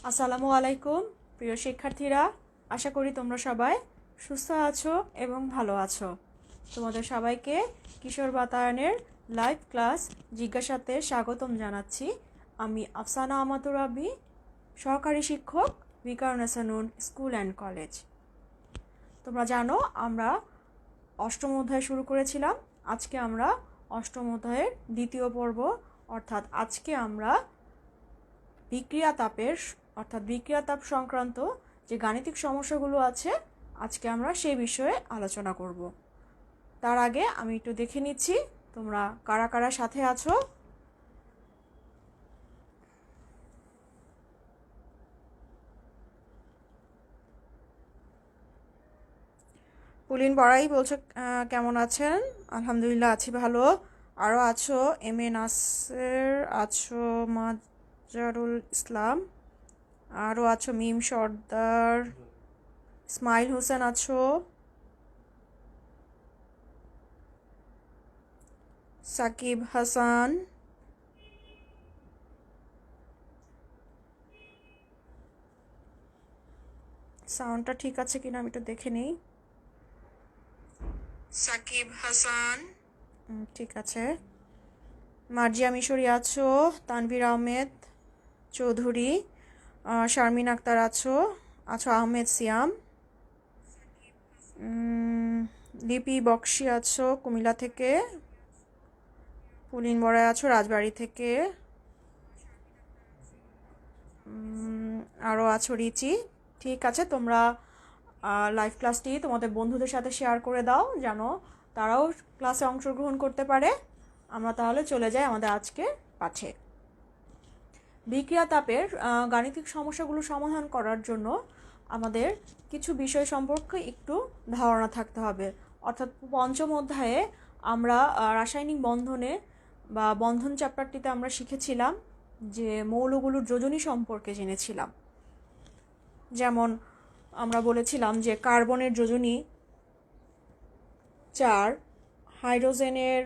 আসসালামু আলাইকুম প্রিয় শিক্ষার্থীরা, আশা করি তোমরা সবাই সুস্থ আছো এবং ভালো আছো। তোমাদের সবাইকে কিশোর বাতায়নের লাইভ ক্লাস জিজ্ঞাসাতে স্বাগতম জানাচ্ছি। আমি আফসানা আমাতুর রাব্বি, সহকারী শিক্ষক, বিকারুন্নেসা স্কুল অ্যান্ড কলেজ। তোমরা জানো আমরা অষ্টম অধ্যায় শুরু করেছিলাম। আজকে আমরা অষ্টম অধ্যায়ের দ্বিতীয় পর্ব, অর্থাৎ আজকে আমরা বিক্রিয়া তাপ সংক্রান্ত যে গাণিতিক সমস্যাগুলো আছে, আজকে আমরা সেই বিষয়ে আলোচনা করব। তার আগে আমি একটু দেখে নিচ্ছি তোমরা কারা কারা সাথে আছো। পুলিন বড়াই বলছো কেমন আছেন? আলহামদুলিল্লাহ আছি ভালো। আরও আছো এম এ নাসের, আছো মাজারুল ইসলাম, আরও আছো মিম সর্দার, ইসমাইল হোসেন আছো, সাকিব হাসান, সাউন্ডটা ঠিক আছে কিনা আমি একটু দেখে নিই। সাকিব হাসান ঠিক আছে। মার্জিয়া মিশরি আছো, তানভীর আহমেদ চৌধুরী, শারমিন আক্তার আছো, আহমেদ সিয়াম, লিপি বক্সি আছো কুমিল্লা থেকে, পুলিন বড়াই আছো রাজবাড়ি থেকে, আরও আছো রিচি। ঠিক আছে, তোমরা লাইভ ক্লাসটি তোমাদের বন্ধুদের সাথে শেয়ার করে দাও যেন তারাও ক্লাসে অংশগ্রহণ করতে পারে। আমরা তাহলে চলে যাই আমাদের আজকের পাঠে। বিক্রিয়া তাপের গাণিতিক সমস্যাগুলো সমাধান করার জন্য আমাদের কিছু বিষয় সম্পর্কে একটু ধারণা থাকতে হবে। অর্থাৎ পঞ্চম অধ্যায়ে আমরা রাসায়নিক বন্ধনে বা বন্ধন চ্যাপ্টারটিতে আমরা শিখেছিলাম যে মৌলগুলোর যোজনী সম্পর্কে জেনেছিলাম। যেমন আমরা বলেছিলাম যে কার্বনের যোজনী 4, হাইড্রোজেনের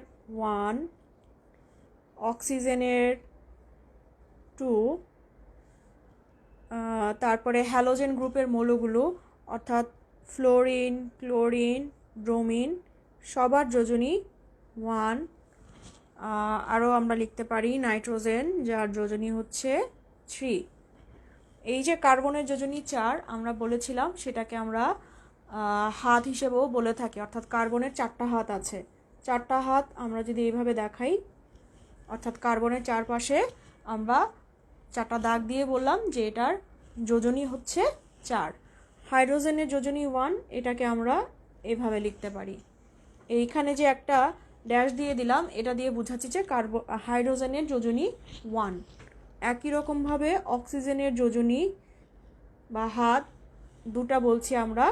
1, অক্সিজেনের 2, তারপরে হ্যালোজেন গ্রুপের মৌলগুলো অর্থাৎ ফ্লোরিন, ক্লোরিন, ব্রোমিন সবার যোজনী 1। আরও আমরা লিখতে পারি নাইট্রোজেন, যার যোজনী হচ্ছে 3। এই যে কার্বনের যোজনী 4 আমরা বলেছিলাম, সেটাকে আমরা হাত হিসেবেও বলে থাকি। অর্থাৎ কার্বনের 4টা হাত আছে। 4টা হাত আমরা যদি এইভাবে দেখাই, অর্থাৎ কার্বনের চারপাশে আমরা 4টা দাগ দিয়ে বললাম যে এটার যোজনী হচ্ছে 4। হাইড্রোজেনের যোজনী 1, এটাকে আমরা এভাবে লিখতে পারি। এইখানে যে একটা ড্যাশ দিয়ে দিলাম, এটা দিয়ে বোঝাচ্ছি যে হাইড্রোজেনের যোজনী 1। একই রকমভাবে অক্সিজেনের যোজনী বা হাত দুটা বলছি আমরা,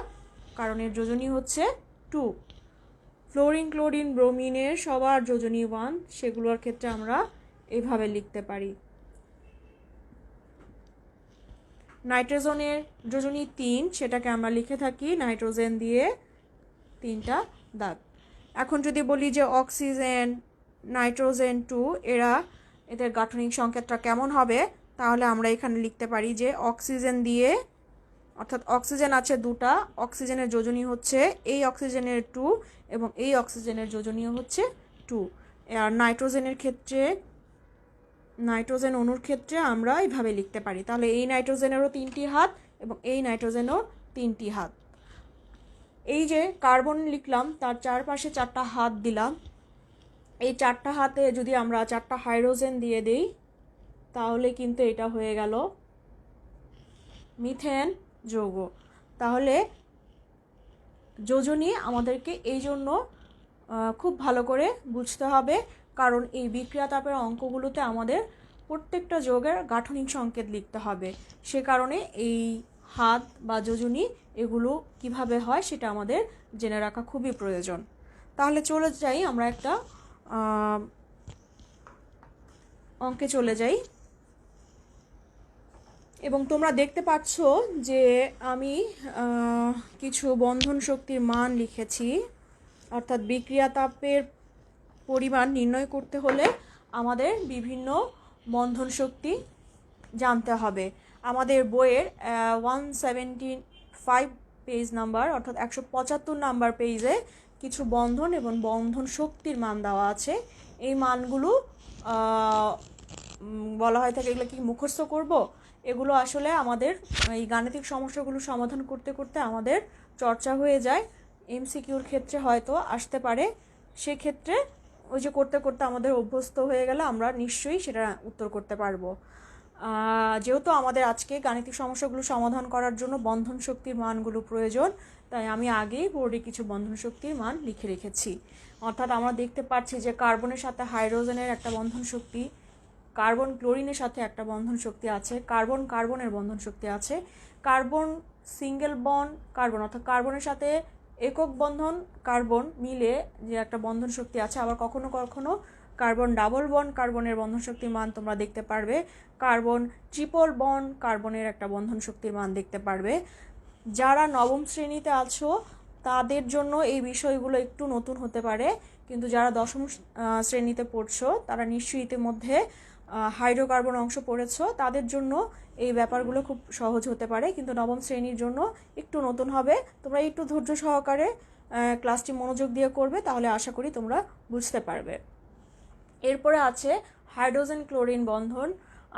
কারণ এর যোজনী হচ্ছে 2। ফ্লোরিন, ক্লোরিন, ব্রোমিনের সবার যোজনী 1, সেগুলোর ক্ষেত্রে আমরা এভাবে লিখতে পারি। নাইট্রোজেনের যোজনী 3, সেটাকে আমরা লিখে থাকি নাইট্রোজেন দিয়ে 3টা দাগ। এখন যদি বলি যে অক্সিজেন, নাইট্রোজেন 2, এদের গাঠনিক সংকেতটা কেমন হবে, তাহলে আমরা এখানে লিখতে পারি যে অক্সিজেন দিয়ে, অর্থাৎ অক্সিজেন আছে 2টা, অক্সিজেনের যোজনী হচ্ছে এই অক্সিজেনের 2 এবং এই অক্সিজেনের যোজনীয় হচ্ছে 2। আর নাইট্রোজেন অণুর ক্ষেত্রে আমরা এইভাবে লিখতে পারি। তাহলে এই নাইট্রোজেনেরও 3টি হাত এবং এই নাইট্রোজেনও 3টি হাত। এই যে কার্বন লিখলাম, তার চারপাশে 4টা হাত দিলাম। এই 4টা হাতে যদি আমরা 4টা হাইড্রোজেন দিয়ে দেই, তাহলে কিন্তু এটা হয়ে গেল মিথেন যৌগ। তাহলে যোজনী আমাদেরকে এই জন্য খুব ভালো করে বুঝতে হবে, কারণ এই বিক্রিয়া তাপের অঙ্কগুলোতে আমাদের প্রত্যেকটা যৌগের গাঠনিক সংকেত লিখতে হবে। সে কারণে এই হাত বা যোজনী এগুলো কিভাবে হয় সেটা আমাদের জেনে রাখা খুবই প্রয়োজন। তাহলে চলে যাই আমরা একটা অঙ্কে চলে যাই। এবং তোমরা দেখতে পাচ্ছ যে আমি কিছু বন্ধন শক্তির মান লিখেছি। অর্থাৎ বিক্রিয়া তাপের পরিমাণ নির্ণয় করতে হলে আমাদের বিভিন্ন বন্ধন শক্তি জানতে হবে। আমাদের বইয়ের 175 পেজ নাম্বার অর্থাৎ 175 নাম্বার পেজে কিছু বন্ধন এবং বন্ধন শক্তির মান দেওয়া আছে। এই মানগুলো বলা হয় থাকে এগুলো কি মুখস্থ করব, এগুলো আসলে আমাদের এই গাণিতিক সমস্যাগুলো সমাধান করতে করতে আমাদের চর্চা হয়ে যায়। এমসিকিউর ক্ষেত্রে হয়তো আসতে পারে, সেক্ষেত্রে ওই যে করতে করতে আমাদের অভ্যস্ত হয়ে গেলে আমরা নিশ্চয়ই সেটা উত্তর করতে পারবো। যেহেতু আমাদের আজকে গাণিতিক সমস্যাগুলো সমাধান করার জন্য বন্ধন শক্তির মানগুলো প্রয়োজন, তাই আমি আগেই বোর্ডে কিছু বন্ধন শক্তির মান লিখে রেখেছি। অর্থাৎ আমরা দেখতে পাচ্ছি যে কার্বনের সাথে হাইড্রোজেনের একটা বন্ধন শক্তি, কার্বন ক্লোরিনের সাথে একটা বন্ধন শক্তি আছে, কার্বন কার্বনের বন্ধন শক্তি আছে, কার্বন সিঙ্গেল বন্ড কার্বন অর্থাৎ কার্বনের সাথে একক বন্ধন কার্বন মিলে যে একটা বন্ধন শক্তি আছে। আবার কখনো কখনো কার্বন ডাবল বন্ড কার্বনের বন্ধন শক্তির মান তোমরা দেখতে পারবে, কার্বন ট্রিপল বন্ড কার্বনের একটা বন্ধন শক্তির মান দেখতে পারবে। যারা নবম শ্রেণীতে আছো তাদের জন্য এই বিষয়গুলো একটু নতুন হতে পারে, কিন্তু যারা দশম শ্রেণীতে পড়ছো তারা নিশ্চয়ই ইতিমধ্যে হাইড্রোকার্বন অংশ পড়েছো, তাদের জন্য এই ব্যাপারগুলো খুব সহজ হতে পারে, কিন্তু নবম শ্রেণীর জন্য একটু নতুন হবে। তোমরা একটু ধৈর্য সহকারে ক্লাসটি মনোযোগ দিয়ে করবে, তাহলে আশা করি তোমরা বুঝতে পারবে। এরপরে আছে হাইড্রোজেন ক্লোরিন বন্ধন,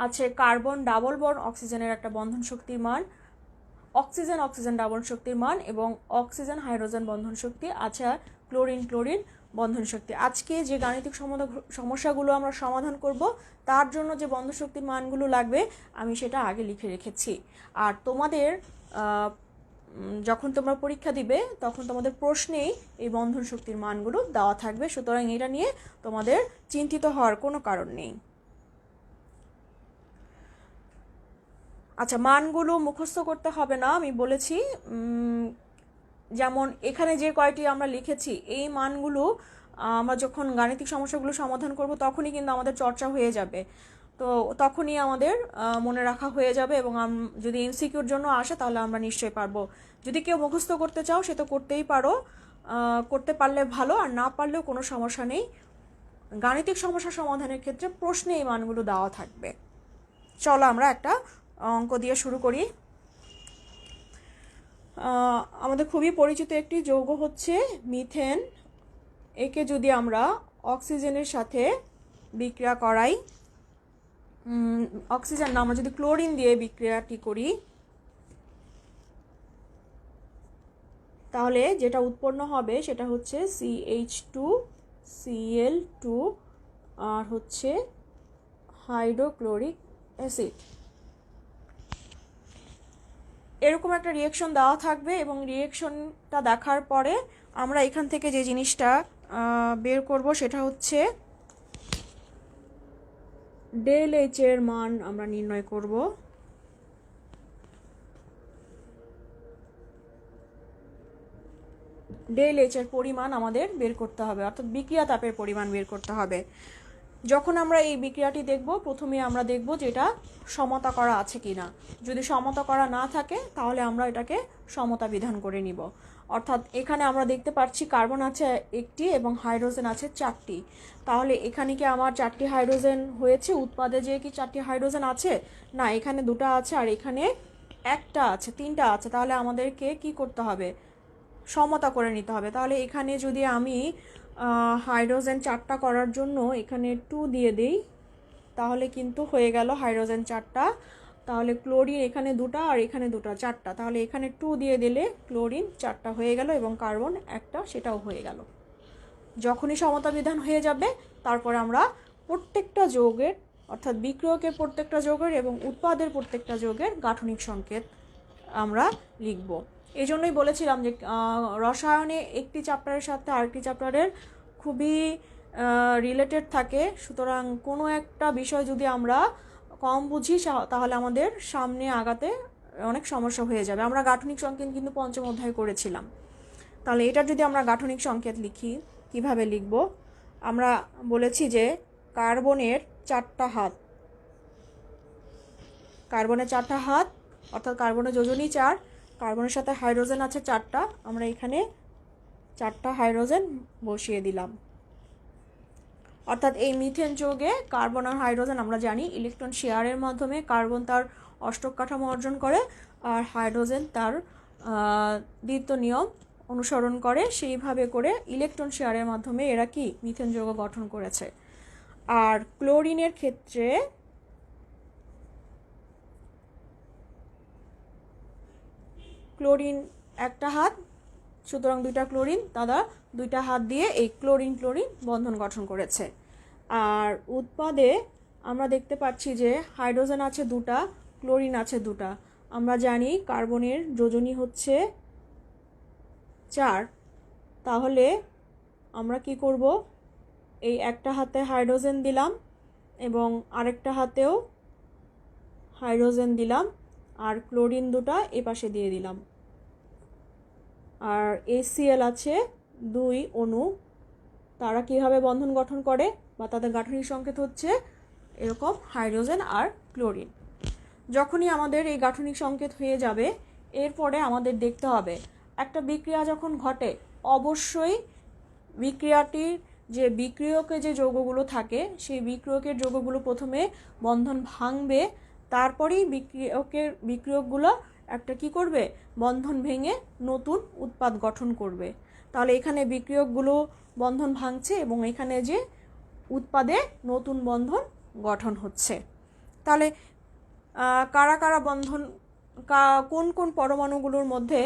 আছে কার্বন ডাবল বন্ড অক্সিজেনের একটা বন্ধন শক্তির মান, অক্সিজেন অক্সিজেন ডাবল শক্তির মান এবং অক্সিজেন হাইড্রোজেন বন্ধন শক্তি, আছে ক্লোরিন ক্লোরিন বন্ধন শক্তি। আজকে যে গাণিতিক সমস্যাগুলো আমরা সমাধান করব তার জন্য যে বন্ধন শক্তির মানগুলো লাগবে আমি সেটা আগে লিখে রেখেছি। আর তোমাদের যখন তোমরা পরীক্ষা দিবে তখন তোমাদের প্রশ্নেই এই বন্ধন শক্তির মানগুলো দেওয়া থাকবে, সুতরাং এটা নিয়ে তোমাদের চিন্তিত হওয়ার কোনো কারণ নেই। আচ্ছা, মানগুলো মুখস্থ করতে হবে না, আমি বলেছি। যেমন এখানে যে কয়টি আমরা লিখেছি এই মানগুলো আমরা যখন গাণিতিক সমস্যাগুলো সমাধান করব তখনই কিন্তু আমাদের চর্চা হয়ে যাবে, তো তখনই আমাদের মনে রাখা হয়ে যাবে, এবং যদি এমসিকিউর জন্য আসে তাহলে আমরা নিশ্চয়ই পারবো। যদি কেউ মুখস্থ করতে চাও সে তো করতেই পারো, করতে পারলে ভালো, আর না পারলেও কোনো সমস্যা নেই। গাণিতিক সমস্যা সমাধানের ক্ষেত্রে প্রশ্নে এই মানগুলো দেওয়া থাকবে। চলো আমরা একটা অঙ্ক দিয়ে শুরু করি। আমাদের খুবই পরিচিত একটি যৌগ হচ্ছে মিথেন। একে যদি আমরা অক্সিজেনের সাথে বিক্রিয়া করাই, অক্সিজেন না, আমরা যদি ক্লোরিন দিয়ে বিক্রিয়াটি করি তাহলে যেটা উৎপন্ন হবে সেটা হচ্ছে CH2Cl2 আর হচ্ছে হাইড্রোক্লোরিক অ্যাসিড। এরকম একটা রিয়েকশন দেওয়া থাকবে, এবং রিয়েকশনটা দেখার পরে আমরা এখান থেকে যে জিনিসটা বের করব সেটা হচ্ছে ডেল এইচ এর মান আমরা নির্ণয় করব। ডেল এইচ এর পরিমাণ আমাদের বের করতে হবে, অর্থাৎ বিক্রিয়া তাপের পরিমাণ বের করতে হবে। যখন আমরা এই বিক্রিয়াটি দেখব প্রথমে আমরা দেখব যে এটা সমতা করা আছে কিনা। যদি সমতা করা না থাকে তাহলে আমরা এটাকে সমতা বিধান করে নিব। অর্থাৎ এখানে আমরা দেখতে পাচ্ছি কার্বন আছে একটি এবং হাইড্রোজেন আছে চারটি, তাহলে এখানে কি আমার চারটি হাইড্রোজেন হয়েছে? উৎপাদে যে কি চারটি হাইড্রোজেন আছে? না, এখানে দুটো আছে আর এখানে একটা আছে, তিনটা আছে। তাহলে আমাদেরকে কি করতে হবে? সমতা করে নিতে হবে। তাহলে এখানে যদি আমি হাইড্রোজেন চারটা করার জন্য এখানে 2 দিয়ে দিই তাহলে কিন্তু হয়ে গেল হাইড্রোজেন চারটা। তাহলে ক্লোরিন এখানে দুটা আর এখানে দুটা, চারটা। তাহলে এখানে 2 দিয়ে দিলে ক্লোরিন চারটা হয়ে গেল এবং কার্বন একটা, সেটাও হয়ে গেল। যখনই সমতা বিধান হয়ে যাবে তারপর আমরা প্রত্যেকটা যৌগের অর্থাৎ বিক্রিয়কের প্রত্যেকটা যৌগের এবং উৎপাদের প্রত্যেকটা যৌগের গাঠনিক সংকেত আমরা লিখব। এই জন্যই বলেছিলাম যে রসায়নে একটি চ্যাপ্টারের সাথে আরেকটি চ্যাপ্টারের খুবই রিলেটেড থাকে, সুতরাং কোনো একটা বিষয় যদি আমরা কম বুঝি তাহলে আমাদের সামনে আগাতে অনেক সমস্যা হয়ে যাবে। আমরা গাঠনিক সংকেত কিন্তু পঞ্চম অধ্যায়ে করেছিলাম। তাহলে এটার যদি আমরা গাঠনিক সংকেত লিখি, কিভাবে লিখব? আমরা বলেছি যে কার্বনের চারটা হাত, কার্বনের চারটা হাত অর্থাৎ কার্বনের যোজনী 4, কার্বনের সাথে হাইড্রোজেন আছে চারটা, আমরা এখানে চারটা হাইড্রোজেন বসিয়ে দিলাম। অর্থাৎ এই মিথেন যৌগে কার্বন আর হাইড্রোজেন আমরা জানি ইলেকট্রন শেয়ারের মাধ্যমে কার্বন তার অষ্টক কাঠামো অর্জন করে আর হাইড্রোজেন তার দ্বিতীয় নিয়ম অনুসরণ করে, সেইভাবে করে ইলেকট্রন শেয়ারের মাধ্যমে এরা কি মিথেন যৌগ গঠন করেছে। আর ক্লোরিনের ক্ষেত্রে ক্লোরিন একটা হাত, সুতরাং দুইটা ক্লোরিন, দাদা দুইটা হাত দিয়ে এই ক্লোরিন ক্লোরিন বন্ধন গঠন করেছে। আর উৎপাদে আমরা দেখতে পাচ্ছি যে হাইড্রোজেন আছে দুটা, ক্লোরিন আছে দুটা। আমরা জানি কার্বনের যোজনী হচ্ছে 4, তাহলে আমরা কি করব, এই একটা হাতে হাইড্রোজেন দিলাম এবং আরেকটা হাতেও হাইড্রোজেন দিলাম আর ক্লোরিন দুটা এ পাশে দিয়ে দিলাম। আর HCl আছে 2 অণু, তারা কিভাবে বন্ধন গঠন করে বা তাদের গাঠনিক সংকেত হচ্ছে এরকম হাইড্রোজেন আর ক্লোরিন। যখনই আমাদের এই গাঠনিক সংকেত হয়ে যাবে, এরপরে আমাদের দেখতে হবে একটা বিক্রিয়া যখন ঘটে অবশ্যই বিক্রিয়াটির যে বিক্রিয়কে যে যৌগগুলো থাকে সেই বিক্রিয়কের যৌগগুলো প্রথমে বন্ধন ভাঙবে, তারপরেই বিক্রিয়কগুলো একটা কি করবে, বন্ধন ভেঙে নতুন উৎপাদ গঠন করবে। তাহলে এখানে বিক্রিয়কগুলো বন্ধন ভাঙছে এবং এখানে যে উৎপাদে নতুন বন্ধন গঠন হচ্ছে। তাহলে কারা কারা বন্ধন, কোন কোন পরমাণুগুলোর মধ্যে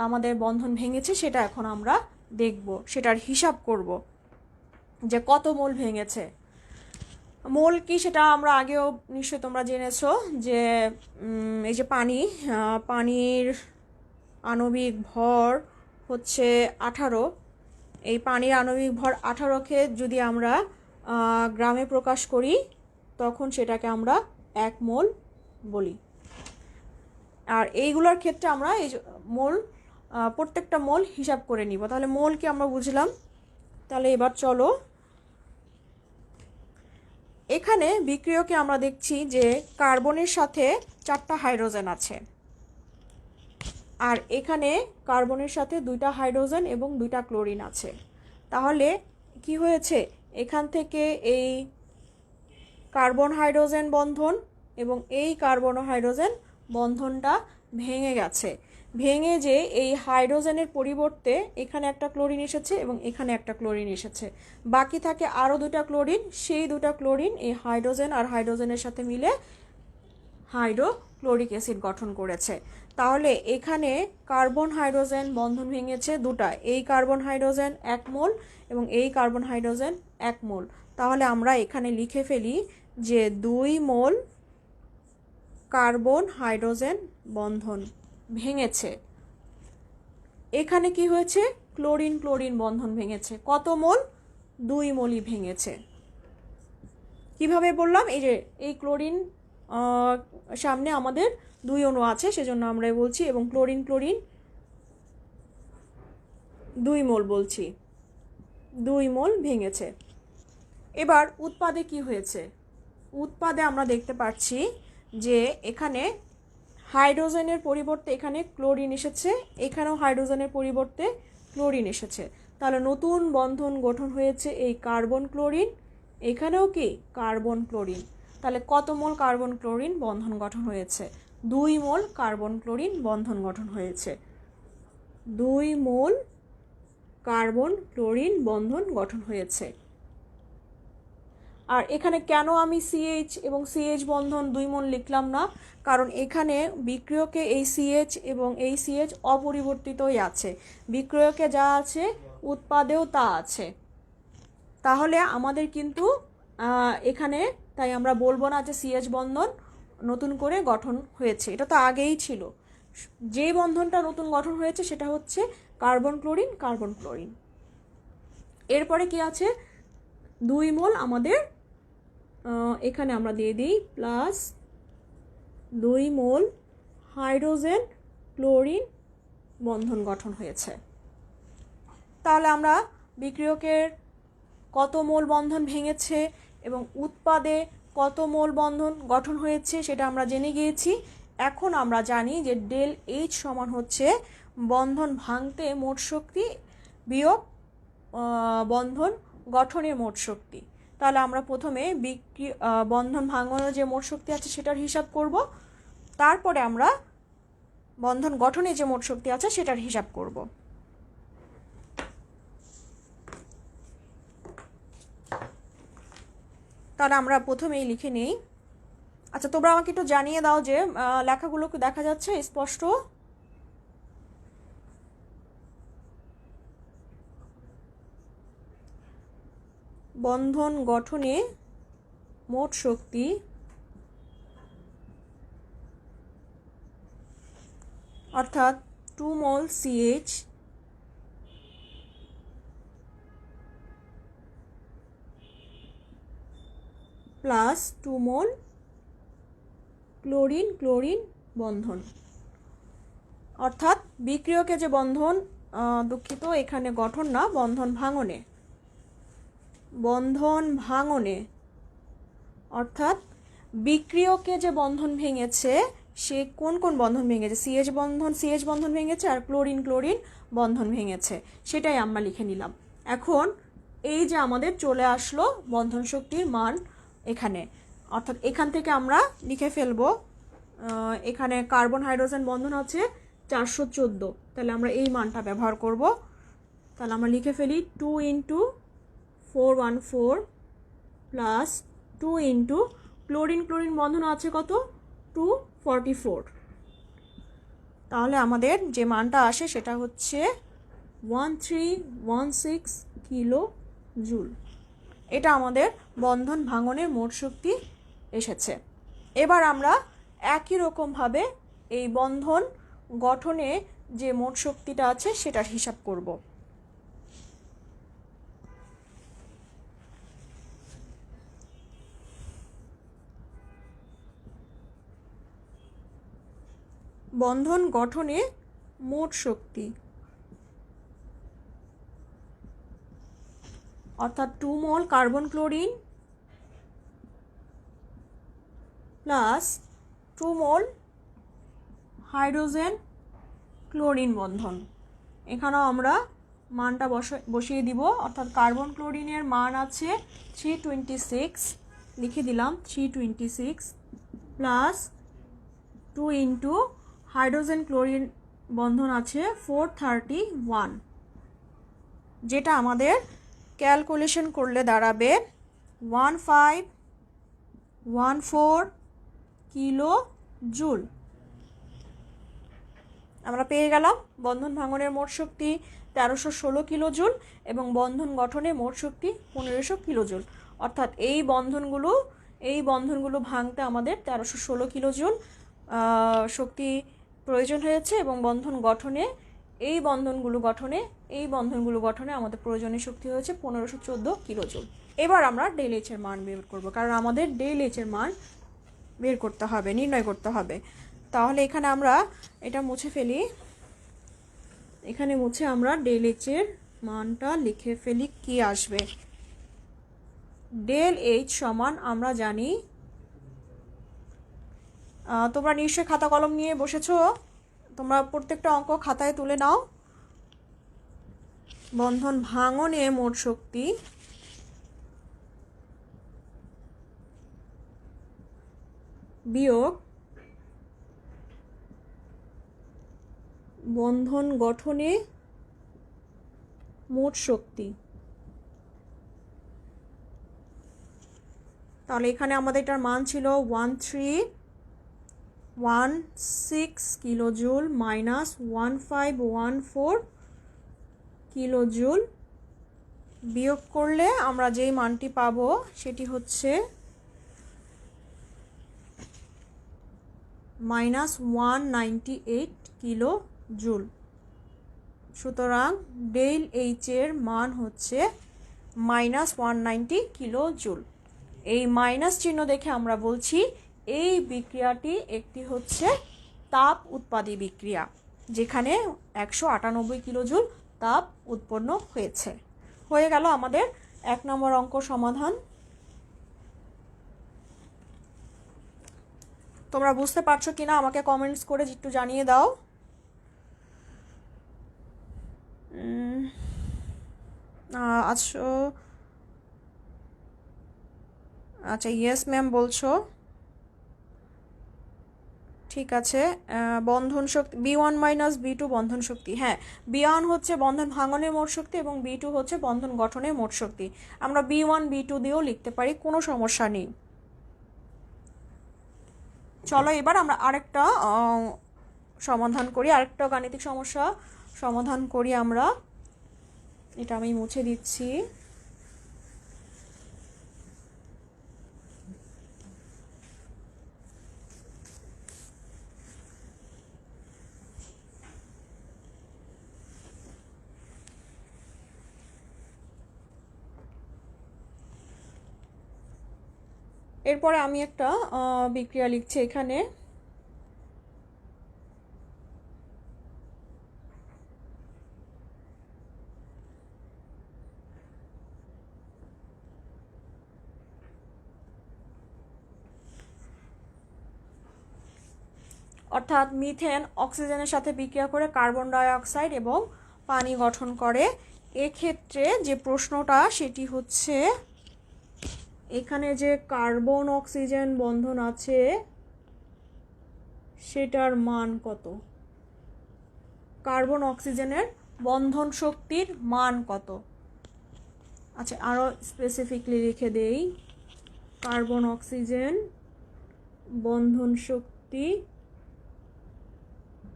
আমাদের বন্ধন ভেঙেছে সেটা এখন আমরা দেখব, সেটার হিসাব করব যে কত মোল ভেঙেছে। মোল কি সেটা আমরা আগেও নিশ্চয়ই তোমরা জেনেছো যে এই যে পানির আণবিক ভর হচ্ছে 18। এই পানির আণবিক ভর 18কে যদি আমরা গ্রামে প্রকাশ করি তখন সেটাকে আমরা 1 মোল বলি। আর এইগুলোর ক্ষেত্রে আমরা এই মোল প্রত্যেকটা মোল হিসাব করে নিব। তাহলে মোল কি আমরা বুঝলাম। তাহলে এবার চলো, এখানে বিক্রিয়কে আমরা দেখছি যে কার্বনের সাথে 4টা হাইড্রোজেন আছে আর এখানে কার্বনের সাথে 2টা হাইড্রোজেন এবং 2টা ক্লোরিন আছে। তাহলে কি হয়েছে, এখান থেকে এই কার্বন হাইড্রোজেন বন্ধন এবং এই কার্বন হাইড্রোজেন বন্ধনটা ভেঙে গেছে। ভেঙে যে এই হাইড্রোজেনের পরিবর্তে এখানে একটা ক্লোরিন এসেছে এবং এখানে একটা ক্লোরিন এসেছে, বাকি থাকে আরও 2টা ক্লোরিন। সেই 2টা ক্লোরিন এই হাইড্রোজেন আর হাইড্রোজেনের সাথে মিলে হাইড্রোক্লোরিক অ্যাসিড গঠন করেছে। তাহলে এখানে কার্বন হাইড্রোজেন বন্ধন ভেঙেছে দুটা, এই কার্বন হাইড্রোজেন 1 মোল এবং এই কার্বন হাইড্রোজেন 1 মোল। তাহলে আমরা এখানে লিখে ফেলি যে 2 মোল কার্বন হাইড্রোজেন বন্ধন ভেঙেছে। এখানে কি হয়েছে, ক্লোরিন ক্লোরিন বন্ধন ভেঙেছে। কত মোল, 2 মোলই ভেঙেছে। কিভাবে বললাম, এই যে এই ক্লোরিন সামনে আমাদের 2 অণু আছে সেজন্য আমরা বলছি, এবং ক্লোরিন ক্লোরিন 2 মোল বলছি, 2 মোল ভেঙেছে। এবার উৎপাদে কি হয়েছে, উৎপাদে আমরা দেখতে পাচ্ছি যে এখানে হাইড্রোজেনের পরিবর্তে এখানে ক্লোরিন এসেছে, এখানেও হাইড্রোজেনের পরিবর্তে ক্লোরিন এসেছে। তাহলে নতুন বন্ধন গঠন হয়েছে এই কার্বন ক্লোরিন, এখানেও কি কার্বন ক্লোরিন। তাহলে কত মোল কার্বন ক্লোরিন বন্ধন গঠন হয়েছে, 2 মোল কার্বন ক্লোরিন বন্ধন গঠন হয়েছে, 2 মোল কার্বন ক্লোরিন বন্ধন গঠন হয়েছে। আর এখানে কেন আমি CH এবং CH বন্ধন 2 মোল লিখলাম না, কারণ এখানে বিক্রিয়কে এই CH এবং এই CH অপরিবর্তিতই আছে, বিক্রিয়কে যা আছে উৎপাদেও তা আছে। তাহলে আমাদের কিন্তু এখানে তাই আমরা বলবো না যে CH বন্ধন নতুন করে গঠন হয়েছে, এটা তো আগেই ছিল। যে বন্ধনটা নতুন গঠন হয়েছে সেটা হচ্ছে কার্বন ক্লোরিন কার্বন ক্লোরিন। এরপরে কি আছে, 2 মোল আমাদের এখানে আমরা দিয়ে দিই প্লাস 2 মোল হাইড্রোজেন ক্লোরিন বন্ধন গঠন হয়েছে। তাহলে আমরা বিক্রিয়কের কত মোল বন্ধন ভেঙেছে এবং উৎপাদে কত মোল বন্ধন গঠন হয়েছে সেটা আমরা জেনে গিয়েছি। এখন আমরা জানি যে ডেল H সমান হচ্ছে বন্ধন ভাঙতে মোট শক্তি বিয়োগ বন্ধন গঠনের মোট শক্তি। তাহলে আমরা প্রথমে বন্ধন ভাঙানোর যে মোট শক্তি আছে সেটার হিসাব করব, তারপরে আমরা বন্ধন গঠনে যে মোট শক্তি আছে সেটার হিসাব করব। তাহলে আমরা প্রথমেই লিখে নেই। আচ্ছা, তোমরা আমাকে একটু জানিয়ে দাও যে লেখাগুলো কি দেখা যাচ্ছে স্পষ্ট? বন্ধন গঠনে মোট শক্তি অর্থাৎ 2 মোল CH প্লাস 2 মোল ক্লোরিন ক্লোরিন বন্ধন, অর্থাৎ বিক্রিয়কে যে বন্ধন, দুঃখিত এখানে গঠন না, বন্ধন ভাঙনে, বন্ধন ভাঙনে অর্থাৎ বিক্রিয়কে যে বন্ধন ভেঙেছে সে কোন কোন বন্ধন ভেঙেছে, CH বন্ধন ভেঙেছে আর ক্লোরিন ক্লোরিন বন্ধন ভেঙেছে, সেটাই আমরা লিখে নিলাম। এখন এই যে আমাদের চলে আসলো বন্ধন শক্তির মান এখানে, অর্থাৎ এখান থেকে আমরা লিখে ফেলবো, এখানে কার্বন হাইড্রোজেন বন্ধন আছে 414, তাহলে আমরা এই মানটা ব্যবহার করব। তাহলে আমরা লিখে ফেলি 2 × 414 প্লাস 2 × ক্লোরিন ক্লোরিন বন্ধন আছে কত, 244। তাহলে আমাদের যে মানটা আসে সেটা হচ্ছে 1316 কিলো জুল। এটা আমাদের বন্ধন ভাঙনের মোট শক্তি এসেছে। এবার আমরা একই রকমভাবে এই বন্ধন গঠনে যে মোট শক্তিটা আছে সেটার হিসাব করব। বন্ধন গঠনে মোট শক্তি অর্থাৎ 2 mole carbon chlorine plus 2 mole hydrogen chlorine বন্ধন। এখানেও আমরা মানটা বসিয়ে দিব, অর্থাৎ কার্বন ক্লোরিনের মান আছে 326, লিখে দিলাম 326 প্লাস 2 × হাইড্রোজেন ক্লোরিন বন্ধন আছে 431, যেটা আমাদের ক্যালকুলেশন করলে দাঁড়াবে 1514 কিলো জুল। আমরা পেয়ে গেলাম বন্ধন ভাঙনের মোট শক্তি 1316 কিলো জুল এবং বন্ধন গঠনে মোট শক্তি 1500 কিলো জুল, অর্থাৎ এই বন্ধনগুলো ভাঙতে আমাদের 1316 কিলো জুল শক্তি প্রয়োজন হয়েছে এবং বন্ধন গঠনে এই বন্ধনগুলো গঠনে আমাদের প্রয়োজনীয় শক্তি হয়েছে 1514 কিলো জুল। এবার আমরা ডেল এইচ এর মান বের করব, কারণ আমাদের ডেল এইচ এর মান বের করতে হবে, নির্ণয় করতে হবে। তাহলে এখানে আমরা এটা মুছে ফেলি, এখানে মুছে আমরা ডেল এইচ এর মানটা লিখে ফেলি। কি আসবে, ডেল এইচ সমান আমরা জানি, তোমরা নিশ্চয়ই খাতা কলম নিয়ে বসেছো, তোমরা প্রত্যেকটা অঙ্ক খাতায় তুলে নাও। বন্ধন ভাঙনে মোট শক্তি বিয়োগ বন্ধন গঠনে মোট শক্তি। তাহলে এখানে আমাদের এটার মান ছিল 1316 kilo joule minus 1514 kilo joule, বিয়োগ করলে আমরা যেই মানটি পাবো সেটি হচ্ছে -198 কিলো জুল। সুতরাং ডেল এইচ এর মান হচ্ছে -190 কিলো জুল। এই মাইনাস চিহ্ন দেখে আমরা বলছি এই বিক্রিয়াটি একটি হচ্ছে তাপ উৎপাদী বিক্রিয়া, যেখানে 198 কিলো জুল তাপ উৎপন্ন হয়েছে। হয়ে গেল আমাদের 1 নম্বর অঙ্ক সমাধান। তোমরা বুঝতে পারছো কিনা আমাকে কমেন্টস করে একটু জানিয়ে দাও। আচ্ছা, আচ্ছা, ইয়েস ম্যাম বলছো, ঠিক আছে। বন্ধন শক্তি B1 মাইনাস B2 বন্ধন শক্তি, হ্যাঁ B1 হচ্ছে বন্ধন ভাঙনের মোট শক্তি এবং B2 হচ্ছে বন্ধন গঠনের মোট শক্তি। আমরা B1 B2 দিয়েও লিখতে পারি, কোনো সমস্যা নেই। চলো এবার আমরা আরেকটা সমাধান করি, আরেকটা গাণিতিক সমস্যা সমাধান করি আমরা। এটা আমি মুছে দিচ্ছি। এরপরে আমি একটা বিক্রিয়া লিখছি এখানে। অর্থাৎ মিথেন অক্সিজেনের সাথে বিক্রিয়া করে কার্বন ডাই অক্সাইড এবং পানি গঠন করে। এক্ষেত্রে যে প্রশ্নটা সেটি হচ্ছে, এখানে যে কার্বন অক্সিজেন বন্ধন আছে সেটার মান কত, কার্বন অক্সিজেনের বন্ধন শক্তির মান কত। আচ্ছা, আরও স্পেসিফিকলি লিখে দেই, কার্বন অক্সিজেন বন্ধন শক্তি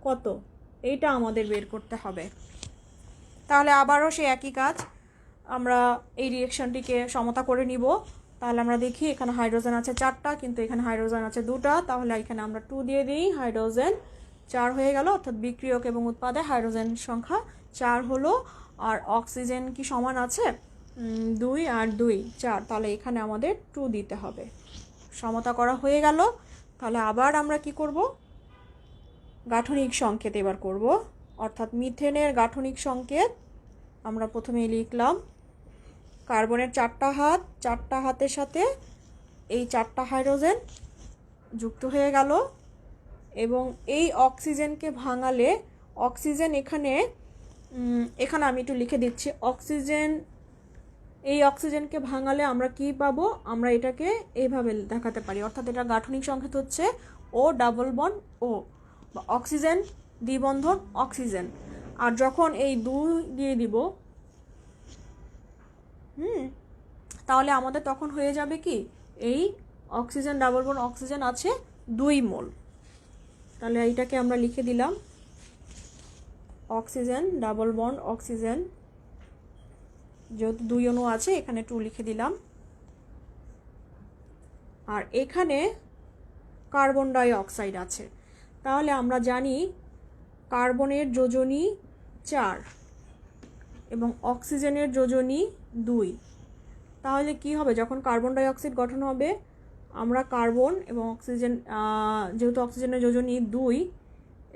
কত, এইটা আমাদের বের করতে হবে। তাহলে আবারও সেই একই কাজ, আমরা এই রিয়েকশনটিকে সমতা করে নিব। তাহলে আমরা দেখি, এখানে হাইড্রোজেন আছে 4টা, কিন্তু এখানে হাইড্রোজেন আছে 2টা, তাহলে এখানে আমরা 2 দিয়ে দিই, হাইড্রোজেন 4 হয়ে গেল। অর্থাৎ বিক্রিয়ক এবং উৎপাদে হাইড্রোজেন সংখ্যা 4 হলো। আর অক্সিজেন কি সমান আছে, 2 আর 2 4, তাহলে এখানে আমাদের 2 দিতে হবে। সমতা করা হয়ে গেল। তাহলে আবার আমরা কি করব, গাঠনিক সংকেত এবার করব। অর্থাৎ মিথেনের গাঠনিক সংকেত আমরা প্রথমেই লিখলাম, কার্বনের 4টা হাত, 4টা হাতের সাথে এই 4টা হাইড্রোজেন যুক্ত হয়ে গেল। এবং এই অক্সিজেনকে ভাঙালে, অক্সিজেন এখানে আমি একটু লিখে দিচ্ছি, অক্সিজেন, এই অক্সিজেনকে ভাঙালে আমরা কি পাবো, আমরা এটাকে এইভাবে দেখাতে পারি। অর্থাৎ এটা গাঠনিক সংকেত হচ্ছে O ডাবল বন্ড O, বা অক্সিজেন দ্বিবন্ধন অক্সিজেন। আর যখন এই 2 দিয়ে দিব, তাহলে আমাদের তখন হয়ে যাবে কি, এই অক্সিজেন ডাবল বন্ড অক্সিজেন আছে 2 মোল। তাহলে এইটাকে আমরা লিখে দিলাম, অক্সিজেন ডাবল বন্ড অক্সিজেন, যেহেতু 2 অণু আছে এখানে 2 লিখে দিলাম। আর এখানে কার্বন ডাই অক্সাইড আছে, তাহলে আমরা জানি কার্বনের যোজনী 4 এবং অক্সিজেনের যোজনী 2। তাহলে কি হবে, যখন কার্বন ডাই অক্সাইড গঠন হবে, আমরা কার্বন এবং অক্সিজেন, যেহেতু অক্সিজেনের যোজনী 2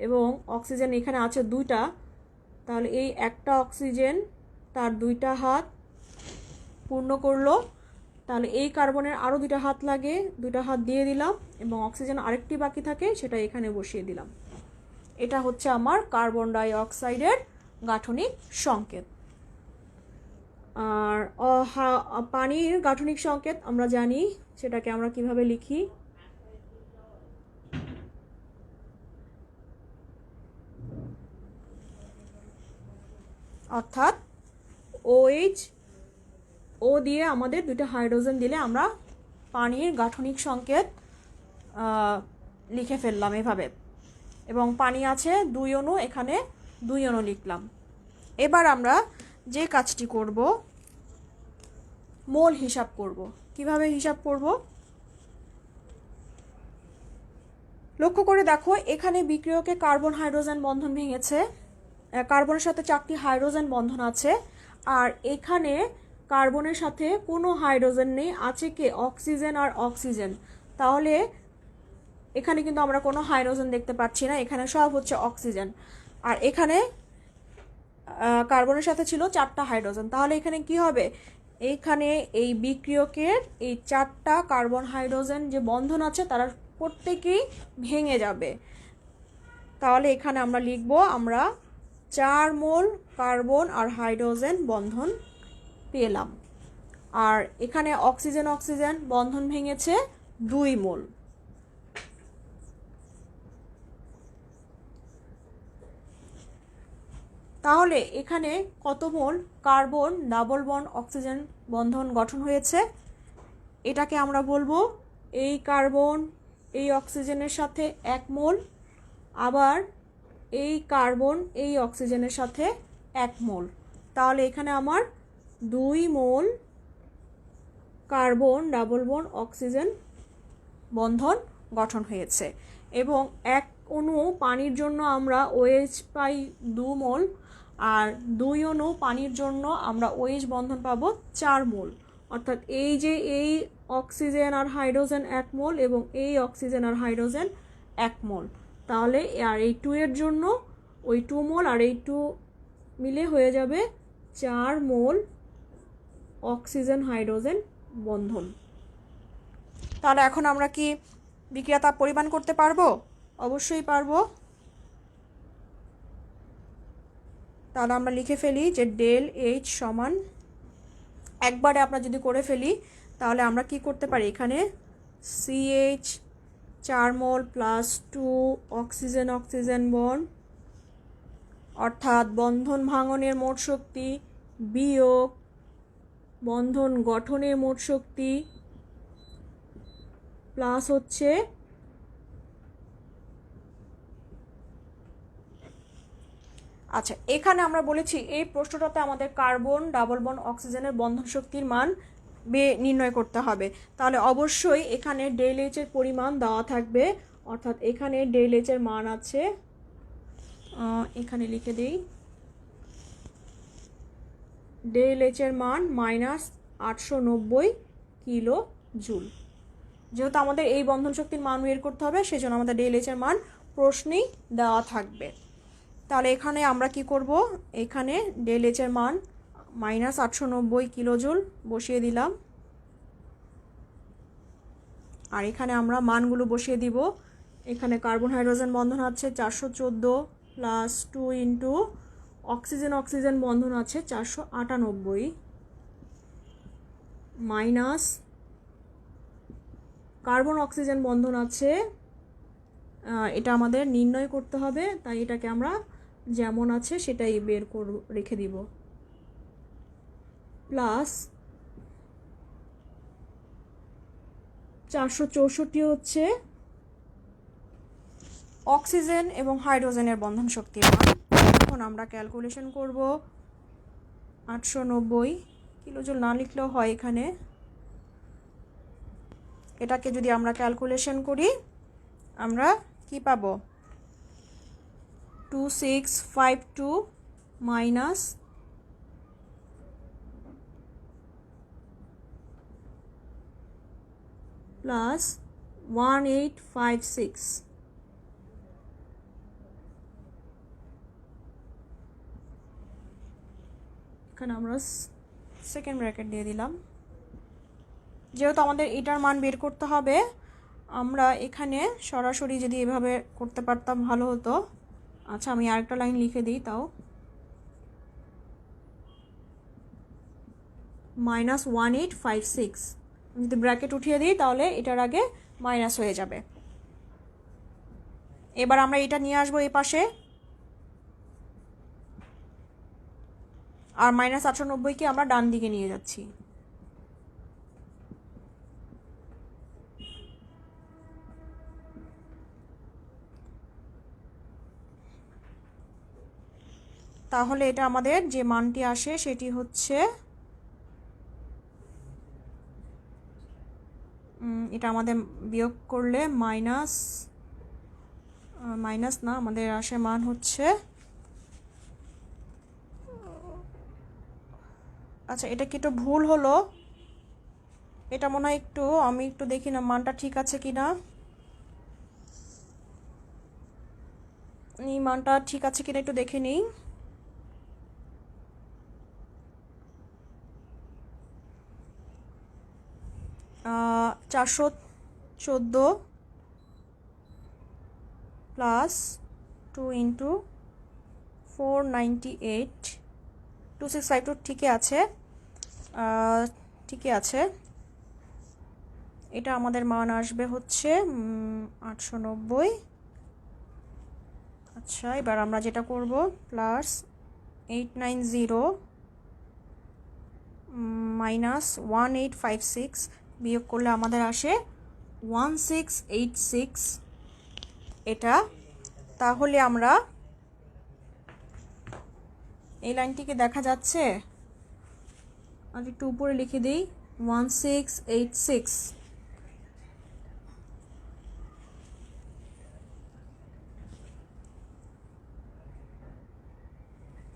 এবং অক্সিজেন এখানে আছে 2টা, তাহলে এই একটা অক্সিজেন তার 2টা হাত পূর্ণ করলো। তাহলে এই কার্বনের আরও 2টা হাত লাগে, 2টা হাত দিয়ে দিলাম, এবং অক্সিজেন আরেকটি বাকি থাকে, সেটা এখানে বসিয়ে দিলাম। এটা হচ্ছে আমার কার্বন ডাই অক্সাইডের গাঠনিক সংকেত। আর পানির গাঠনিক সংকেত আমরা জানি, সেটাকে আমরা কিভাবে লিখি, অর্থাৎ OH, ও দিয়ে আমাদের 2টা হাইড্রোজেন দিলে আমরা পানির গাঠনিক সংকেত লিখে ফেললাম এভাবে। এবং পানি আছে 2 অণু, এখানে 2 অণু লিখলাম। এবার আমরা যে কাজটি করব, মোল হিসাব করব। কিভাবে হিসাব করব, লক্ষ্য করে দেখো, এখানে বিক্রিয়কে কার্বন হাইড্রোজেন বন্ধন ভেঙেছে, কার্বনের সাথে 4টি হাইড্রোজেন বন্ধন আছে। আর এখানে কার্বনের সাথে কোনো হাইড্রোজেন নেই, আছে কি অক্সিজেন আর অক্সিজেন। তাহলে এখানে কিন্তু আমরা কোনো হাইড্রোজেন দেখতে পাচ্ছি না, এখানে সব হচ্ছে অক্সিজেন। আর এখানে কার্বনের সাথে ছিল 4টা হাইড্রোজেন, তাহলে এখানে কি হবে, এইখানে এই বিক্রিয়কের এই 4টা কার্বন হাইড্রোজেন যে বন্ধন আছে তারা প্রত্যেকেই ভেঙে যাবে। তাহলে এখানে আমরা লিখব, আমরা 4 মোল কার্বন আর হাইড্রোজেন বন্ধন পেলাম। আর এখানে অক্সিজেন অক্সিজেন বন্ধন ভেঙেছে 2 মোল। তাহলে এখানে কত mole carbon double bond oxygen বন্ধন গঠন হয়েছে? এটাকে আমরা বলবো এই কার্বন এই অক্সিজেনের সাথে 1 মোল, আবার এই কার্বন এই অক্সিজেনের সাথে 1 মোল। তাহলে এখানে আমার 2 mole carbon double bond oxygen বন্ধন গঠন হয়েছে। এবং 1 অণু পানির জন্য আমরা OH পাই 2 মোল, আর 2 অণু পানির জন্য আমরা OH বন্ধন পাবো 4 মোল। অর্থাৎ এই যে এই অক্সিজেন আর হাইড্রোজেন 1 মোল এবং এই অক্সিজেন আর হাইড্রোজেন 1 মোল। তাহলে আর এই 2 এর জন্য ওই 2 মোল আর এই 2 মিলে হয়ে যাবে 4 মোল অক্সিজেন হাইড্রোজেন বন্ধন। তাহলে এখন আমরা কি বিক্রিয়া তাপ পরিমাণ করতে পারবো? অবশ্যই পারবো। তাহলে আমরা লিখে ফেলি যে ডেল এইচ সমান, একবারে আমরা যদি করে ফেলি তাহলে আমরা কি করতে পারি, এখানে CH 4 মোল প্লাস 2 অক্সিজেন অক্সিজেন বন্ড, অর্থাৎ বন্ধন ভাঙনের মোট শক্তি বিয়োগ বন্ধন গঠনের মোট শক্তি প্লাস হচ্ছে আচ্ছা, এখানে আমরা বলেছি এই প্রশ্নটাতে আমাদের কার্বন ডাবল বন্ড অক্সিজেনের বন্ধন শক্তির মান নির্ণয় করতে হবে। তাহলে অবশ্যই এখানে ডেল এইচ এর পরিমাণ দেওয়া থাকবে, অর্থাৎ এখানে ডেল এইচ এর মান আছে, এখানে লিখে দিই, ডেল এইচ এর মান -890 কিলো জুল। যেহেতু আমাদের এই বন্ধন শক্তির মান বের করতে হবে, সেজন্য আমাদের ডেল এইচ এর মান প্রশ্নেই দেওয়া থাকবে। তাহলে এখানে আমরা কি করব, এখানে ডেল এইচ এর মান -890 কিলো জুল বসিয়ে দিলাম, আর এখানে আমরা মানগুলো বসিয়ে দিব। এখানে কার্বন হাইড্রোজেন বন্ধন আছে 414 প্লাস 2 ইন্টু অক্সিজেন অক্সিজেন বন্ধন আছে 498 মাইনাস কার্বন অক্সিজেন বন্ধন আছে, এটা আমাদের নির্ণয় করতে হবে, তাই এটাকে আমরা যেমন আছে সেটাই বের করে রেখে দিব, প্লাস 464 হচ্ছে অক্সিজেন এবং হাইড্রোজেনের বন্ধন শক্তির মান। এখন আমরা ক্যালকুলেশন করব, 890 কিলোজুল না লিখলেও হয়, এখানে এটাকে যদি আমরা ক্যালকুলেশন করি আমরা কি পাবো, 2652 মাইনাস প্লাস 1856, এখানে আমরা সেকেন্ড ব্র্যাকেট দিয়ে দিলাম। যেহেতু আমাদের এটার মান বের করতে হবে, আমরা এখানে সরাসরি যদি এভাবে করতে পারতাম ভালো হতো। আচ্ছা, আমি আরেকটা লাইন লিখে দিই, তাও -1856, যদি ব্র্যাকেট উঠিয়ে দিই তাহলে এটার আগে মাইনাস হয়ে যাবে। এবার আমরা এটা নিয়ে আসবো এই পাশে, আর -890কে আমরা ডান দিকে নিয়ে যাচ্ছি। তাহলে এটা আমাদের যে মানটি আসে সেটি হচ্ছে, এটা আমাদের বিয়োগ করলে মাইনাস না, আমাদের আসে মান হচ্ছে, আচ্ছা এটা কি একটু ভুল হলো, এটা মনে হয় একটু, আমি একটু দেখি না মানটা ঠিক আছে কিনা, এই মানটা ঠিক আছে কিনা একটু দেখে নিই। আহ 414 প্লাস 2 ইন্টু 498, 2652 ঠিকই আছে, ঠিকই আছে। এটা আমাদের মান আসবে হচ্ছে 890। আচ্ছা, এবার আমরা যেটা করব প্লাস 890 মাইনাস 1856 বিয়োগ করলে আমাদের আসে 1686 এটা। তাহলে আমরা এই লাইনটিকে দেখা যাচ্ছে, আর একটু উপরে লিখে দিই 1686।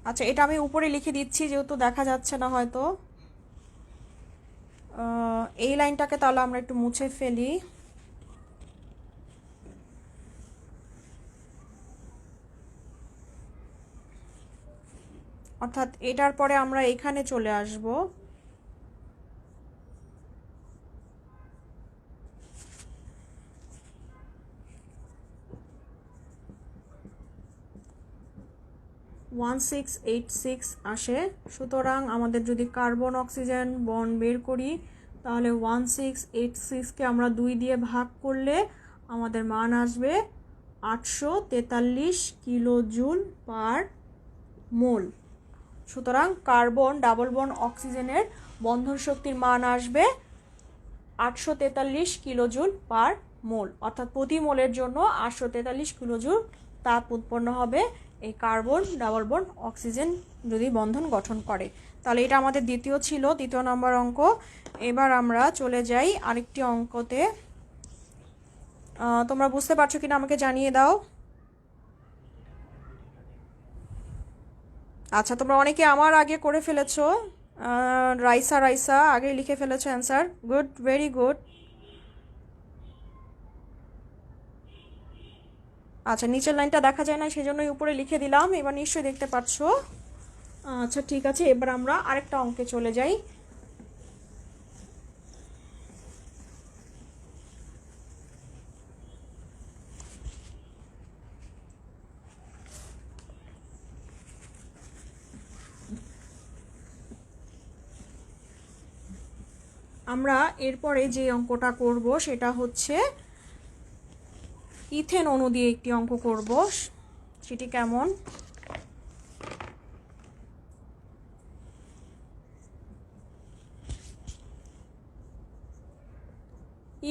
আচ্ছা, এটা আমি উপরে লিখে দিচ্ছি যেহেতু দেখা যাচ্ছে না হয়তো। এই লাইনটাকে তাহলে আমরা একটু মুছে ফেলি। অর্থাৎ এটার পরে আমরা এখানে চলে আসব। ওয়ান 1686 আসে। সুতরাং আমাদের যদি কার্বন অক্সিজেন বন্ড বের করি তাহলে 1686কে আমরা 2 দিয়ে ভাগ করলে আমাদের মান আসবে 843 কিলো জুল পার মোল। সুতরাং কার্বন ডাবল বন্ড অক্সিজেনের বন্ধন শক্তির মান আসবে 843 কিলোজুল পার মোল, অর্থাৎ প্রতি মোলের জন্য 843 কিলোজুল তাপ উৎপন্ন হবে এই কার্বন ডাবল বন্ড অক্সিজেন যদি বন্ধন গঠন করে। তাহলে এটা আমাদের দ্বিতীয় নম্বর অঙ্ক। এবার আমরা চলে যাই আরেকটি অঙ্কতে। তোমরা বুঝতে পারছো কিনা আমাকে জানিয়ে দাও। আচ্ছা, তোমরা অনেকে আমার আগে করে ফেলেছো। রাইসা আগে লিখে ফেলেছো অ্যান্সার। Good, very good. আচ্ছা, নিচের লাইনটা দেখা যায় না সেজন্যই উপরে লিখে দিলাম, এবার নিশ্চয়ই দেখতে পাচ্ছ। আচ্ছা ঠিক আছে, এবার আমরা আরেকটা অঙ্কে চলে যাই। আমরা এরপরে যে অঙ্কটা করব সেটা হচ্ছে ইথেন অণু দিয়ে একটি অঙ্ক করব। সেটি কেমন?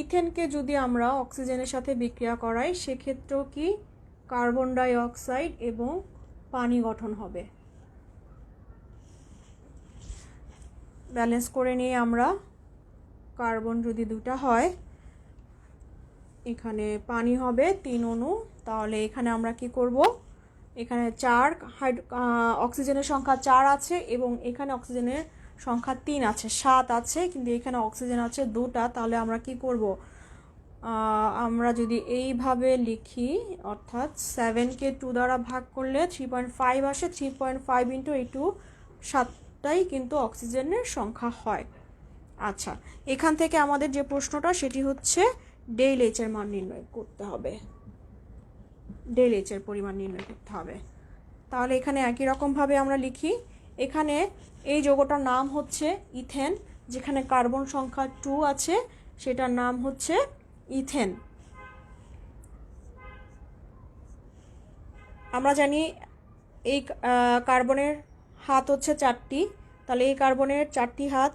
ইথেনকে যদি আমরা অক্সিজেনের সাথে বিক্রিয়া করাই সেক্ষেত্রেও কি কার্বন ডাই অক্সাইড এবং পানি গঠন হবে। ব্যালেন্স করে নিয়ে আমরা কার্বন যদি 2টা হয়, এখানে পানি হবে 3 অণু, তাহলে এখানে আমরা কি করব, এখানে অক্সিজেনের সংখ্যা 4 আছে এবং এখানে অক্সিজেনের সংখ্যা 3 আছে, 7 আছে, কিন্তু এখানে অক্সিজেন আছে 2টা। তাহলে আমরা কি করব, আমরা যদি এইভাবে লিখি অর্থাৎ 7কে 2 দ্বারা ভাগ করলে 3.5 আসে। 3.5 ইন্টু এই 2, 7টাই কিন্তু অক্সিজেনের সংখ্যা হয়। আচ্ছা, এখান থেকে আমাদের যে প্রশ্নটা সেটি হচ্ছে ডেল এইচ এর মান নির্ণয় করতে হবে, ডেল এইচ এর পরিমাণ নির্ণয় করতে হবে। তাহলে এখানে একই রকমভাবে আমরা লিখি, এখানে এই যৌগটার নাম হচ্ছে ইথেন, যেখানে কার্বন সংখ্যা 2 আছে সেটার নাম হচ্ছে ইথেন। আমরা জানি এই কার্বনের হাত হচ্ছে 4টি, তাহলে এই কার্বনের 4টি হাত,